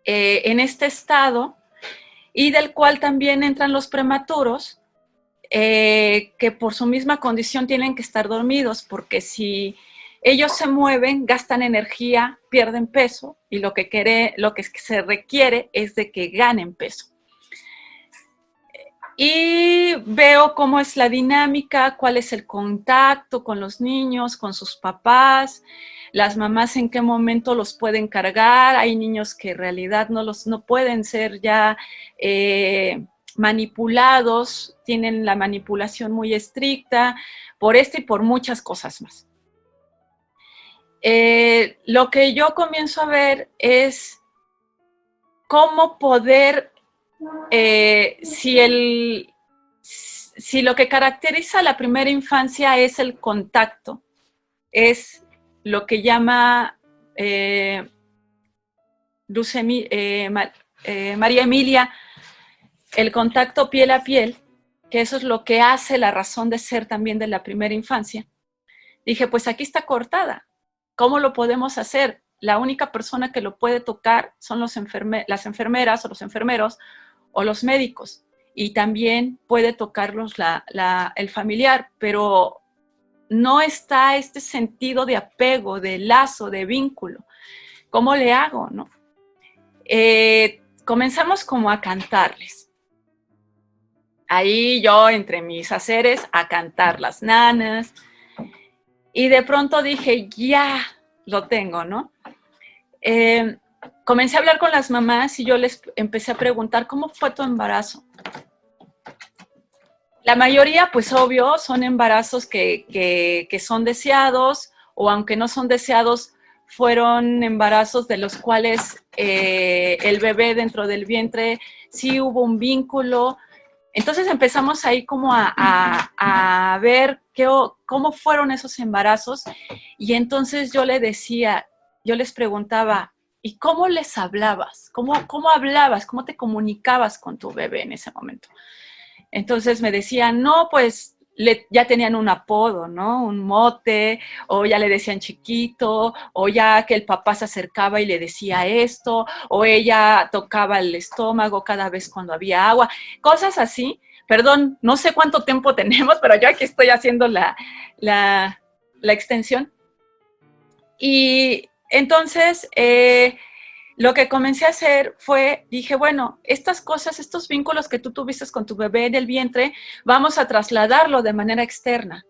en este estado, y del cual también entran los prematuros, que por su misma condición tienen que estar dormidos, porque si ellos se mueven, gastan energía, pierden peso, y lo que se requiere es de que ganen peso. Y veo cómo es la dinámica, cuál es el contacto con los niños, con sus papás, las mamás en qué momento los pueden cargar. Hay niños que en realidad no pueden ser ya manipulados, tienen la manipulación muy estricta por esto y por muchas cosas más. Lo que yo comienzo a ver es cómo poder... si lo que caracteriza la primera infancia es el contacto, es lo que llama María Emilia el contacto piel a piel, que eso es lo que hace la razón de ser también de la primera infancia. Dije, pues aquí está cortada. ¿Cómo lo podemos hacer? La única persona que lo puede tocar son las enfermeras o los enfermeros o los médicos, y también puede tocarlos el familiar, pero no está este sentido de apego, de lazo, de vínculo. ¿Cómo le hago, no? Comenzamos como a cantarles. Ahí yo, entre mis haceres, a cantar las nanas, y de pronto dije, ya lo tengo, ¿no? Comencé a hablar con las mamás y yo les empecé a preguntar, ¿cómo fue tu embarazo? La mayoría, pues obvio, son embarazos que son deseados, o aunque no son deseados, fueron embarazos de los cuales el bebé dentro del vientre sí hubo un vínculo. Entonces empezamos ahí como a ver cómo fueron esos embarazos, y entonces yo les preguntaba, ¿y cómo les hablabas? ¿Cómo hablabas? ¿Cómo te comunicabas con tu bebé en ese momento? Entonces me decían, no, pues ya tenían un apodo, ¿no? Un mote, o ya le decían chiquito, o ya que el papá se acercaba y le decía esto, o ella tocaba el estómago cada vez cuando había agua, cosas así. Perdón, no sé cuánto tiempo tenemos, pero yo aquí estoy haciendo la extensión. Y entonces, lo que comencé a hacer fue, dije, bueno, estas cosas, estos vínculos que tú tuviste con tu bebé en el vientre, vamos a trasladarlo de manera externa.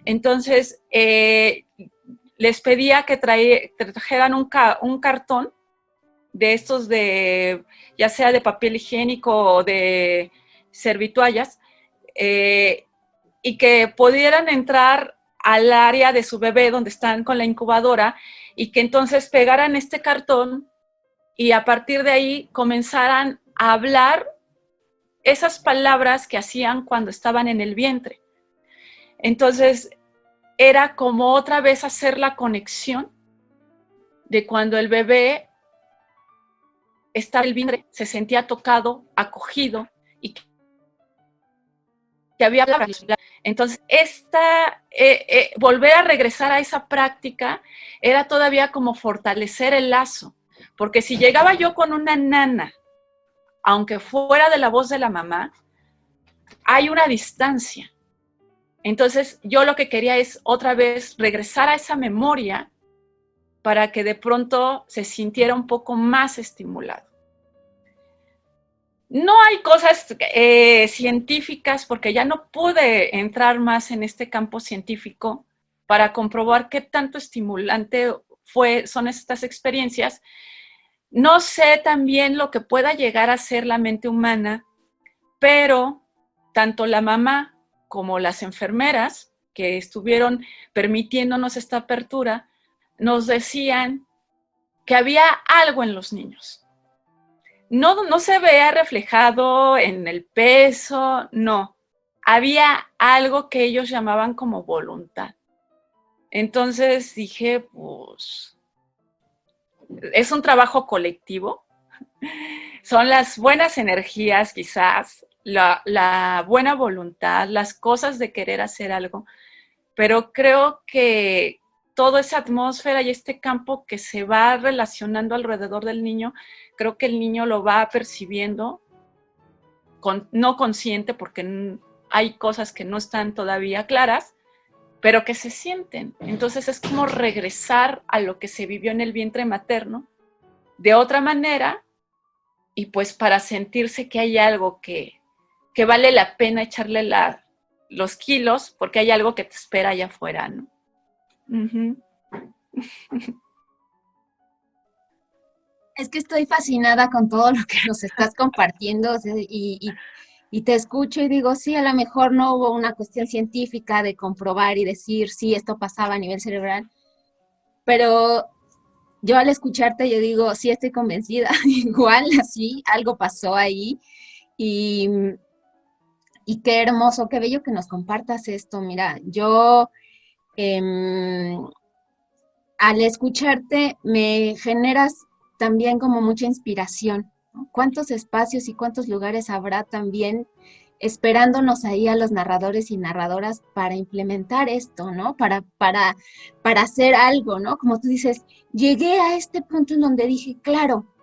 Entonces, les pedía que trajeran un cartón de estos ya sea de papel higiénico o de servitoallas, y que pudieran entrar al área de su bebé donde están con la incubadora, y que entonces pegaran este cartón y a partir de ahí comenzaran a hablar esas palabras que hacían cuando estaban en el vientre. Entonces, era como otra vez hacer la conexión de cuando el bebé estaba en el vientre, se sentía tocado, acogido, y que había palabras. Entonces, volver a regresar a esa práctica era todavía como fortalecer el lazo. Porque si llegaba yo con una nana, aunque fuera de la voz de la mamá, hay una distancia. Entonces, yo lo que quería es otra vez regresar a esa memoria para que de pronto se sintiera un poco más estimulado. No hay cosas científicas, porque ya no pude entrar más en este campo científico para comprobar qué tanto estimulante son estas experiencias. No sé también lo que pueda llegar a ser la mente humana, pero tanto la mamá como las enfermeras que estuvieron permitiéndonos esta apertura, nos decían que había algo en los niños. No se veía reflejado en el peso, no. Había algo que ellos llamaban como voluntad. Entonces dije, pues, es un trabajo colectivo. Son las buenas energías, quizás, la buena voluntad, las cosas de querer hacer algo. Pero creo que toda esa atmósfera y este campo que se va relacionando alrededor del niño, creo que el niño lo va percibiendo, no consciente, porque hay cosas que no están todavía claras, pero que se sienten. Entonces es como regresar a lo que se vivió en el vientre materno de otra manera, y pues para sentirse que hay algo que vale la pena echarle los kilos, porque hay algo que te espera allá afuera, ¿no? Uh-huh. Es que estoy fascinada con todo lo que nos estás compartiendo, o sea, y te escucho y digo, sí, a lo mejor no hubo una cuestión científica de comprobar y decir, sí, esto pasaba a nivel cerebral, pero yo al escucharte, yo digo, sí, estoy convencida, igual así, algo pasó ahí, y qué hermoso, qué bello que nos compartas esto. Mira, yo al escucharte me generas también como mucha inspiración, ¿no? ¿Cuántos espacios y cuántos lugares habrá también esperándonos ahí a los narradores y narradoras para implementar esto, ¿no? Para hacer algo, ¿no? Como tú dices, llegué a este punto en donde dije, claro,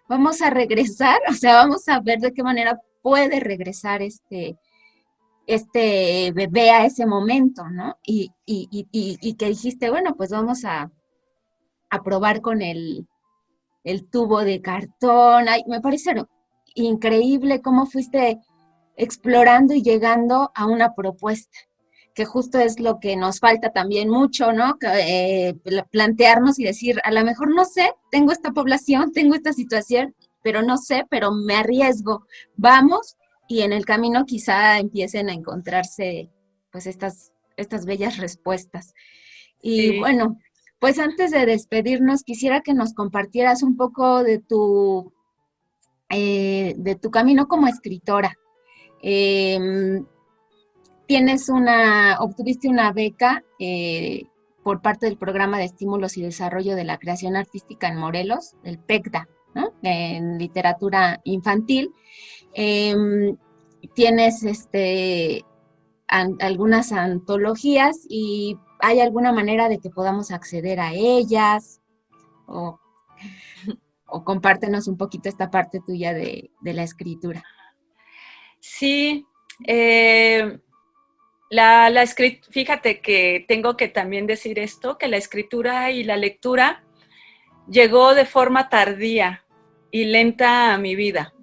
vamos a regresar, o sea, vamos a ver de qué manera puede regresar este bebé a ese momento, ¿no? Y que dijiste, bueno, pues vamos a probar con el tubo de cartón. Ay, me parece increíble cómo fuiste explorando y llegando a una propuesta, que justo es lo que nos falta también mucho, ¿no? Plantearnos y decir, a lo mejor no sé, tengo esta población, tengo esta situación, pero no sé, pero me arriesgo. Vamos y en el camino quizá empiecen a encontrarse pues estas bellas respuestas. Y Sí. bueno, pues antes de despedirnos, quisiera que nos compartieras un poco de tu camino como escritora. Em, obtuviste una beca por parte del Programa de Estímulos y Desarrollo de la Creación Artística en Morelos, el PECDA, ¿no? En literatura infantil. Tienes algunas antologías y ¿hay alguna manera de que podamos acceder a ellas? O compártenos un poquito esta parte tuya de la escritura. Sí, fíjate que tengo que también decir esto, que la escritura y la lectura llegó de forma tardía y lenta a mi vida.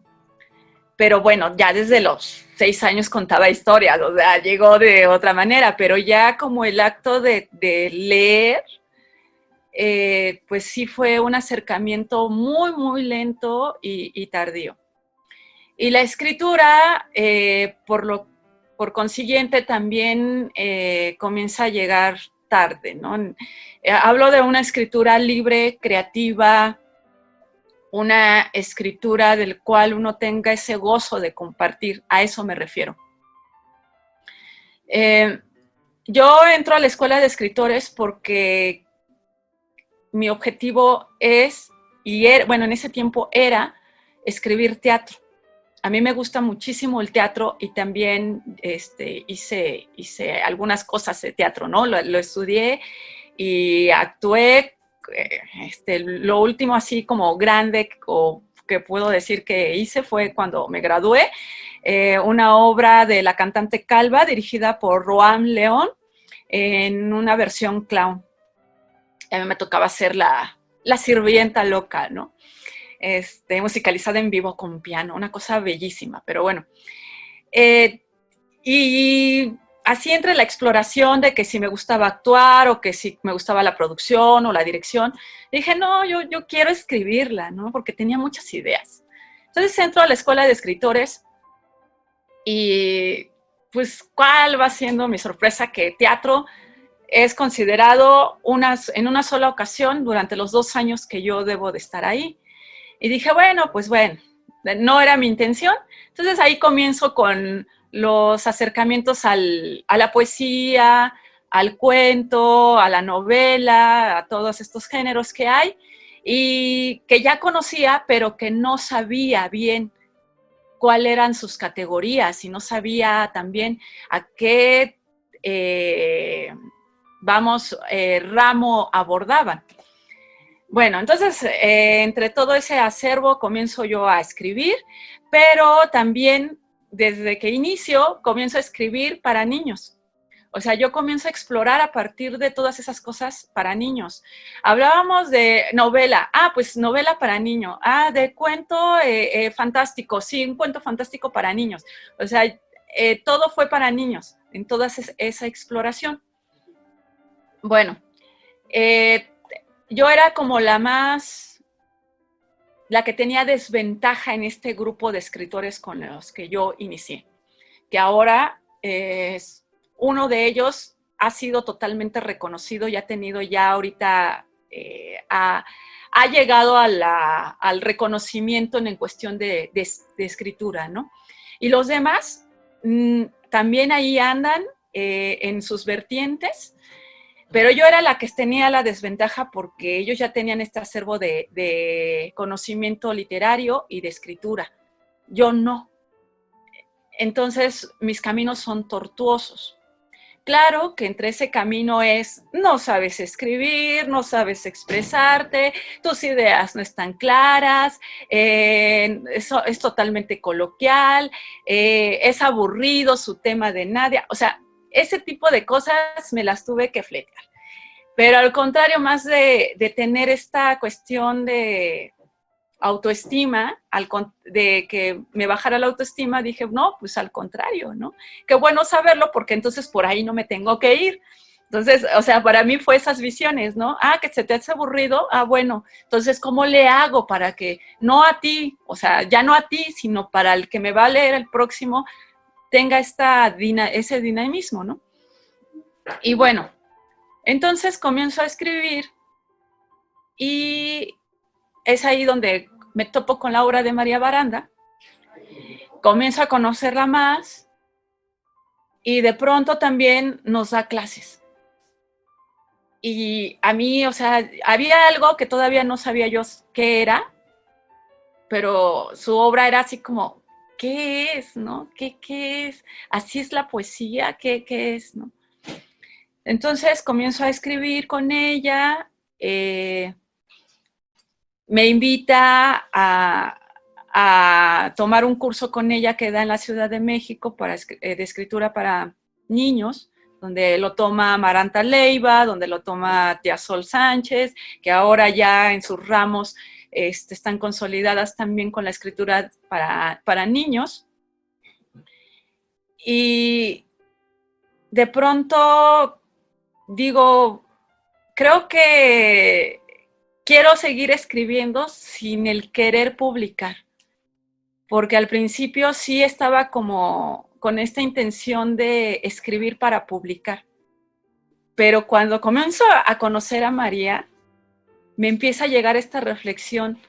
Pero bueno, ya desde los 6 años contaba historias, o sea, llegó de otra manera, pero ya como el acto de leer, pues sí fue un acercamiento muy, muy lento y tardío. Y la escritura, por consiguiente, también comienza a llegar tarde, ¿no? Hablo de una escritura libre, creativa, una escritura del cual uno tenga ese gozo de compartir, a eso me refiero. Yo entro a la escuela de escritores porque mi objetivo es, bueno, en ese tiempo era escribir teatro. A mí me gusta muchísimo el teatro y también hice algunas cosas de teatro, ¿no? Lo estudié y actué. Lo último así como grande o que puedo decir que hice fue cuando me gradué, una obra de La cantante calva dirigida por Roam León en una versión clown. A mí me tocaba ser la sirvienta loca, ¿no? Musicalizada en vivo con piano, una cosa bellísima, pero bueno. Y así entre la exploración de que si me gustaba actuar o que si me gustaba la producción o la dirección, dije, no, yo quiero escribirla, ¿no? Porque tenía muchas ideas. Entonces entro a la escuela de escritores y pues, ¿cuál va siendo mi sorpresa? Que teatro es considerado en una sola ocasión durante los 2 años que yo debo de estar ahí. Y dije, bueno, no era mi intención. Entonces ahí comienzo con los acercamientos a la poesía, al cuento, a la novela, a todos estos géneros que hay y que ya conocía, pero que no sabía bien cuáles eran sus categorías y no sabía también a qué, ramo abordaban. Bueno, entonces, entre todo ese acervo comienzo yo a escribir, pero también desde que inicio comienzo a escribir para niños. O sea, yo comienzo a explorar a partir de todas esas cosas para niños. Hablábamos de novela, pues novela para niño. De cuento fantástico, sí, un cuento fantástico para niños. O sea, todo fue para niños en toda esa exploración. Bueno, yo era como la que tenía desventaja en este grupo de escritores con los que yo inicié, que ahora uno de ellos ha sido totalmente reconocido y ha tenido ya ahorita, ha llegado al reconocimiento en cuestión de escritura, ¿no? Y los demás también ahí andan en sus vertientes. Pero yo era la que tenía la desventaja porque ellos ya tenían este acervo de conocimiento literario y de escritura. Yo no. Entonces, mis caminos son tortuosos. Claro que entre ese camino no sabes escribir, no sabes expresarte, tus ideas no están claras, eso es totalmente coloquial, es aburrido su tema de Nadia, o sea, ese tipo de cosas me las tuve que fletar. Pero al contrario, más de tener esta cuestión de autoestima, de que me bajara la autoestima, dije, no, pues al contrario, ¿no? Qué bueno saberlo porque entonces por ahí no me tengo que ir. Entonces, o sea, para mí fue esas visiones, ¿no? Ah, que se te hace aburrido, bueno, entonces, ¿cómo le hago para que no a ti, o sea, ya no a ti, sino para el que me va a leer el próximo, tenga ese dinamismo, ¿no? Y bueno, entonces comienzo a escribir y es ahí donde me topo con la obra de María Baranda, comienzo a conocerla más y de pronto también nos da clases. Y a mí, o sea, había algo que todavía no sabía yo qué era, pero su obra era así como, ¿qué es, no? ¿Qué es? ¿Así es la poesía? ¿Qué es, no? Entonces comienzo a escribir con ella, me invita a tomar un curso con ella que da en la Ciudad de México de escritura para niños, donde lo toma Amaranta Leiva, donde lo toma Tía Sol Sánchez, que ahora ya en sus ramos están consolidadas también con la escritura para niños. Y de pronto digo, creo que quiero seguir escribiendo sin el querer publicar, porque al principio sí estaba como con esta intención de escribir para publicar. Pero cuando comienzo a conocer a María, me empieza a llegar esta reflexión.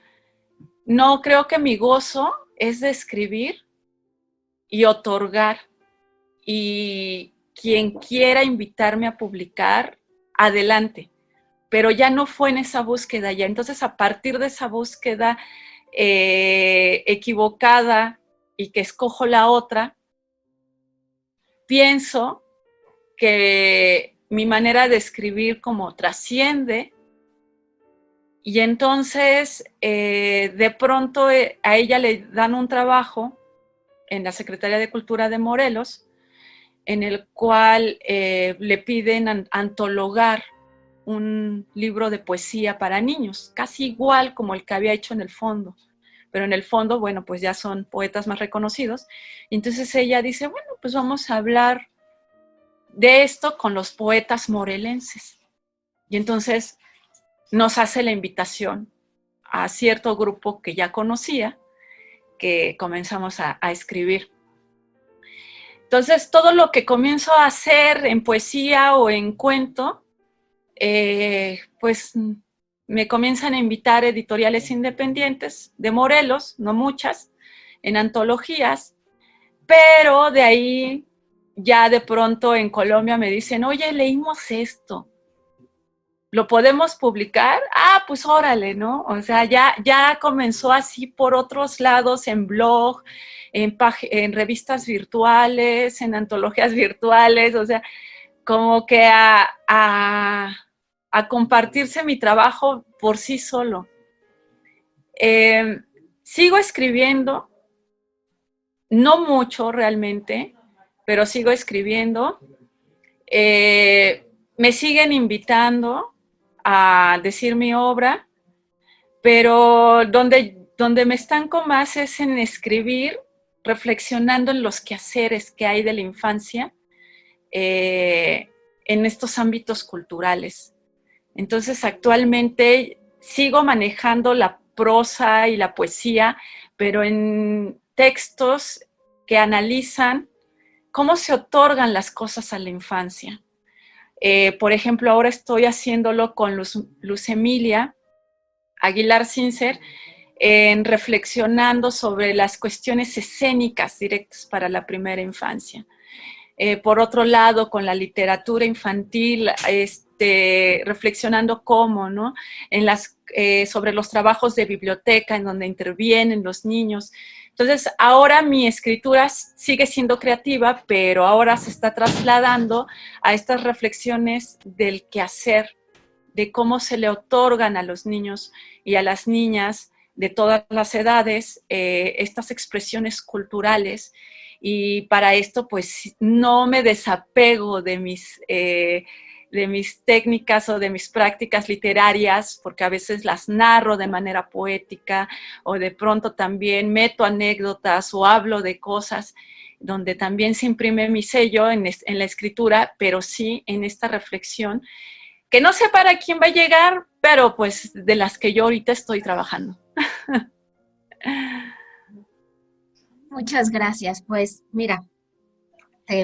No, creo que mi gozo es de escribir y otorgar. Y quien quiera invitarme a publicar, adelante. Pero ya no fue en esa búsqueda ya. Entonces, a partir de esa búsqueda equivocada y que escojo la otra, pienso que mi manera de escribir como trasciende y entonces de pronto a ella le dan un trabajo en la Secretaría de Cultura de Morelos en el cual le piden antologar un libro de poesía para niños, casi igual como el que había hecho en el fondo. Pero en el fondo, bueno, pues ya son poetas más reconocidos. Entonces ella dice, bueno, pues vamos a hablar de esto con los poetas morelenses. Y entonces nos hace la invitación a cierto grupo que ya conocía, que comenzamos a escribir. Entonces, todo lo que comienzo a hacer en poesía o en cuento, pues me comienzan a invitar editoriales independientes de Morelos, no muchas, en antologías, pero de ahí ya de pronto en Colombia me dicen, oye, leímos esto, ¿lo podemos publicar? Pues órale, ¿no? O sea, ya comenzó así por otros lados, en blog, en revistas virtuales, en antologías virtuales, o sea, como que a compartirse mi trabajo por sí solo. Sigo escribiendo, no mucho realmente, pero sigo escribiendo. Me siguen invitando a decir mi obra, pero donde me estanco más es en escribir, reflexionando en los quehaceres que hay de la infancia en estos ámbitos culturales. Entonces, actualmente sigo manejando la prosa y la poesía, pero en textos que analizan cómo se otorgan las cosas a la infancia. Por ejemplo, ahora estoy haciéndolo con Luz Emilia Aguilar Sincer, reflexionando sobre las cuestiones escénicas directas para la primera infancia. Por otro lado, con la literatura infantil, reflexionando cómo, ¿no? Sobre los trabajos de biblioteca en donde intervienen los niños. Entonces, ahora mi escritura sigue siendo creativa, pero ahora se está trasladando a estas reflexiones del quehacer, de cómo se le otorgan a los niños y a las niñas de todas las edades estas expresiones culturales. Y para esto, pues, no me desapego de mis técnicas o de mis prácticas literarias, porque a veces las narro de manera poética o de pronto también meto anécdotas o hablo de cosas donde también se imprime mi sello en la escritura, pero sí en esta reflexión, que no sé para quién va a llegar, pero pues de las que yo ahorita estoy trabajando. Muchas gracias. Pues mira,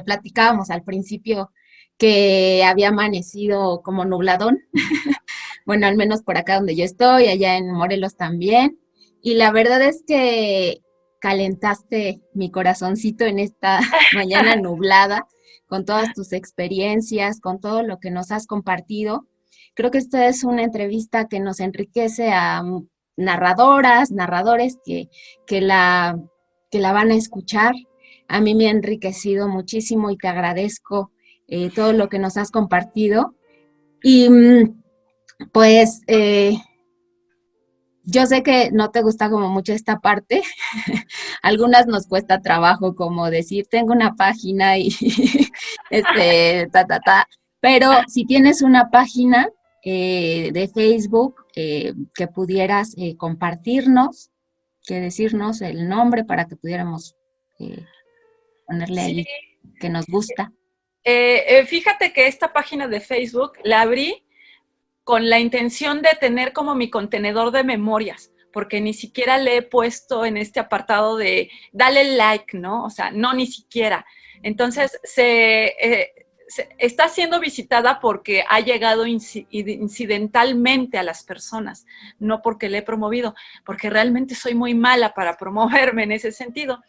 platicábamos al principio que había amanecido como nubladón. Bueno, al menos por acá donde yo estoy, allá en Morelos también. Y la verdad es que calentaste mi corazoncito en esta mañana nublada, con todas tus experiencias, con todo lo que nos has compartido. Creo que esta es una entrevista que nos enriquece a narradoras, narradores que la, que la van a escuchar. A mí me ha enriquecido muchísimo y te agradezco todo lo que nos has compartido. Y pues yo sé que no te gusta como mucho esta parte. Algunas nos cuesta trabajo como decir, tengo una página y pero si tienes una página de Facebook que pudieras compartirnos, que decirnos el nombre para que pudiéramos ponerle ahí que nos gusta. Fíjate que esta página de Facebook la abrí con la intención de tener como mi contenedor de memorias, porque ni siquiera le he puesto en este apartado de dale like, ¿no? O sea, no, ni siquiera. Entonces, está siendo visitada porque ha llegado incidentalmente a las personas, no porque le he promovido, porque realmente soy muy mala para promoverme en ese sentido.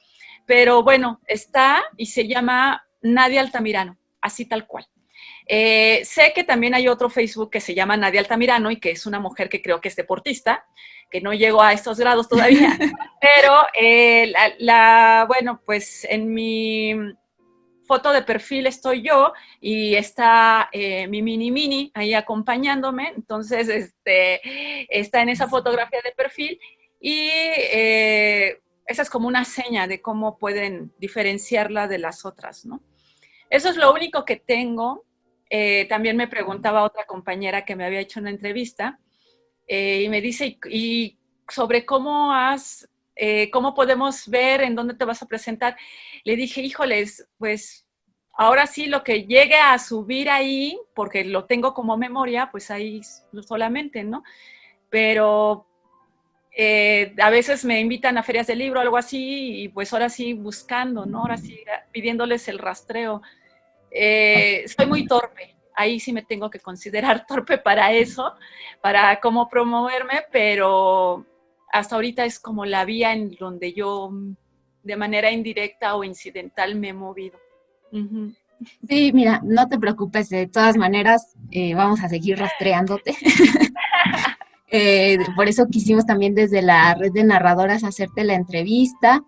Pero bueno, está y se llama Nadia Altamirano, así tal cual. Sé que también hay otro Facebook que se llama Nadia Altamirano y que es una mujer que creo que es deportista, que no llegó a estos grados todavía, pero bueno, pues en mi foto de perfil estoy yo y está mi mini ahí acompañándome, entonces está en esa fotografía de perfil y esa es como una seña de cómo pueden diferenciarla de las otras, ¿no? Eso es lo único que tengo. También me preguntaba otra compañera que me había hecho una entrevista y me dice, y sobre cómo podemos ver en dónde te vas a presentar. Le dije, híjoles, pues ahora sí lo que llegue a subir ahí, porque lo tengo como memoria, pues ahí solamente, ¿no? Pero a veces me invitan a ferias de libro o algo así y pues ahora sí buscando, ¿no? Ahora sí pidiéndoles el rastreo. Soy muy torpe, ahí sí me tengo que considerar torpe para eso, para cómo promoverme, pero hasta ahorita es como la vía en donde yo de manera indirecta o incidental me he movido. Uh-huh. Sí, mira, no te preocupes, de todas maneras vamos a seguir rastreándote. Por eso quisimos también desde la red de narradoras hacerte la entrevista.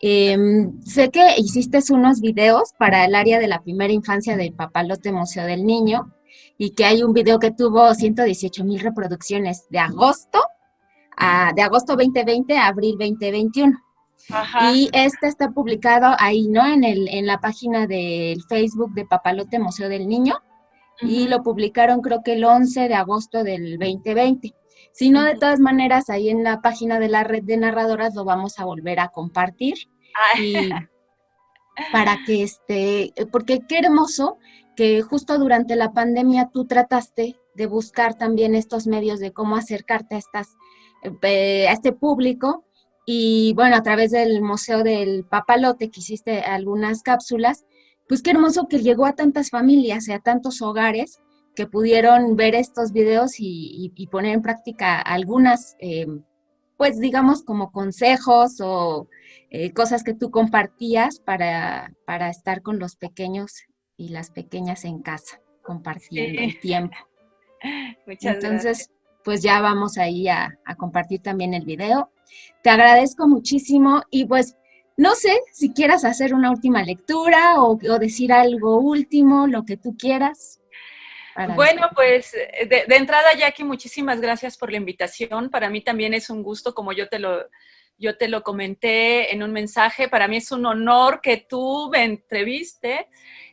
Sé que hiciste unos videos para el área de la primera infancia del Papalote Museo del Niño y que hay un video que tuvo 118,000 reproducciones de agosto 2020 a abril 2021. Ajá. Y está publicado ahí, ¿no? En la página del Facebook de Papalote Museo del Niño. Uh-huh. Y lo publicaron creo que el 11 de agosto del 2020. Si no, de todas maneras, ahí en la página de la red de narradoras lo vamos a volver a compartir. Y para que porque qué hermoso que justo durante la pandemia tú trataste de buscar también estos medios de cómo acercarte a este público. Y bueno, a través del Museo del Papalote que hiciste algunas cápsulas, pues qué hermoso que llegó a tantas familias y a tantos hogares que pudieron ver estos videos y poner en práctica algunas, pues digamos como consejos o cosas que tú compartías para estar con los pequeños y las pequeñas en casa, compartiendo el tiempo. Muchas Entonces, gracias. Pues ya vamos ahí a compartir también el video. Te agradezco muchísimo y pues no sé si quieras hacer una última lectura o decir algo último, lo que tú quieras. Bueno, pues de entrada, Jackie, muchísimas gracias por la invitación. Para mí también es un gusto, como yo te lo comenté en un mensaje, para mí es un honor que tú me entrevistes.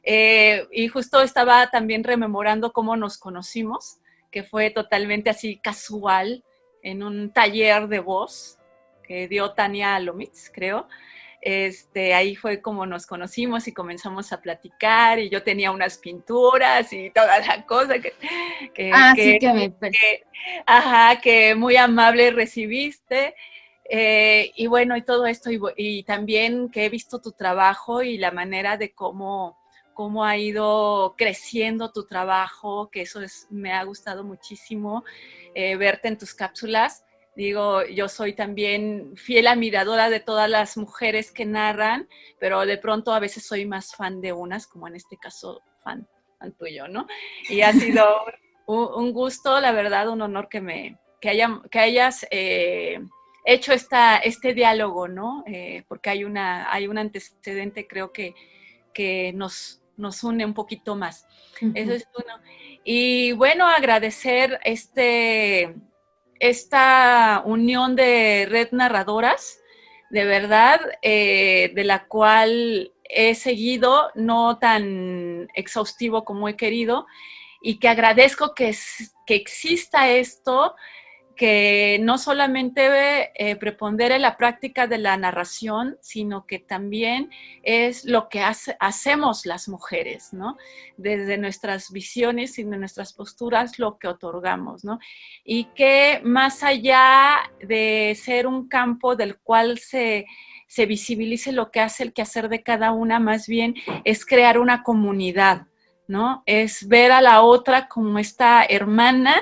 Y justo estaba también rememorando cómo nos conocimos, que fue totalmente así casual, en un taller de voz que dio Tania Lomitz, creo. Ahí fue como nos conocimos y comenzamos a platicar, y yo tenía unas pinturas y toda la cosa que muy amable recibiste. Y bueno, y todo esto, y también que he visto tu trabajo y la manera de cómo ha ido creciendo tu trabajo, que eso me ha gustado muchísimo, verte en tus cápsulas. Digo, yo soy también fiel admiradora de todas las mujeres que narran, pero de pronto a veces soy más fan de unas, como en este caso, fan tuyo, ¿no? Y ha sido un gusto, la verdad, un honor que hayas hecho este diálogo, ¿no? Porque hay un antecedente, creo que nos une un poquito más. Uh-huh. Eso es uno. Y bueno, agradecer esta unión de Red Narradoras, de verdad, de la cual he seguido, no tan exhaustivo como he querido, y que agradezco que exista esto, que no solamente prepondere la práctica de la narración, sino que también es lo que hacemos las mujeres, ¿no? Desde nuestras visiones y de nuestras posturas, lo que otorgamos, ¿no? Y que más allá de ser un campo del cual se visibilice lo que hace el quehacer de cada una, más bien es crear una comunidad, ¿no? Es ver a la otra como esta hermana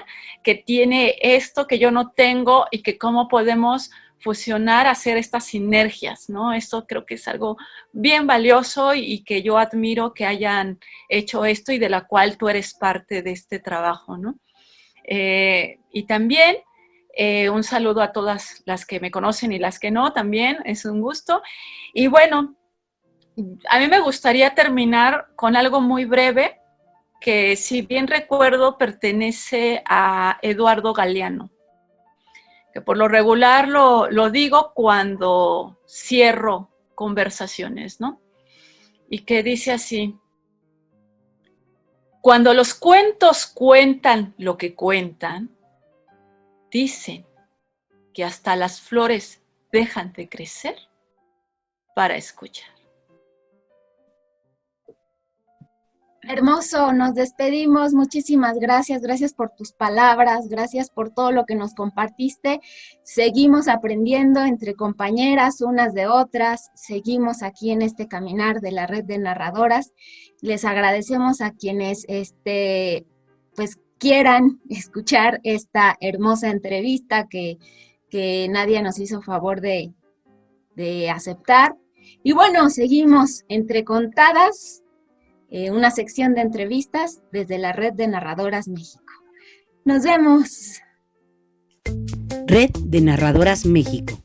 que tiene esto que yo no tengo, y que cómo podemos fusionar, hacer estas sinergias, ¿no? Esto creo que es algo bien valioso y que yo admiro que hayan hecho esto, y de la cual tú eres parte de este trabajo, ¿no? Y también un saludo a todas las que me conocen y las que no, también es un gusto. Y bueno, a mí me gustaría terminar con algo muy breve, que si bien recuerdo pertenece a Eduardo Galeano, que por lo regular lo digo cuando cierro conversaciones, ¿no? Y que dice así: cuando los cuentos cuentan lo que cuentan, dicen que hasta las flores dejan de crecer para escuchar. Hermoso, nos despedimos. Muchísimas gracias. Gracias por tus palabras, gracias por todo lo que nos compartiste. Seguimos aprendiendo entre compañeras unas de otras, seguimos aquí en este caminar de la red de narradoras. Les agradecemos a quienes pues quieran escuchar esta hermosa entrevista que Nadia nos hizo favor de aceptar. Y bueno, seguimos entre contadas. Una sección de entrevistas desde la Red de Narradoras México. ¡Nos vemos! Red de Narradoras México.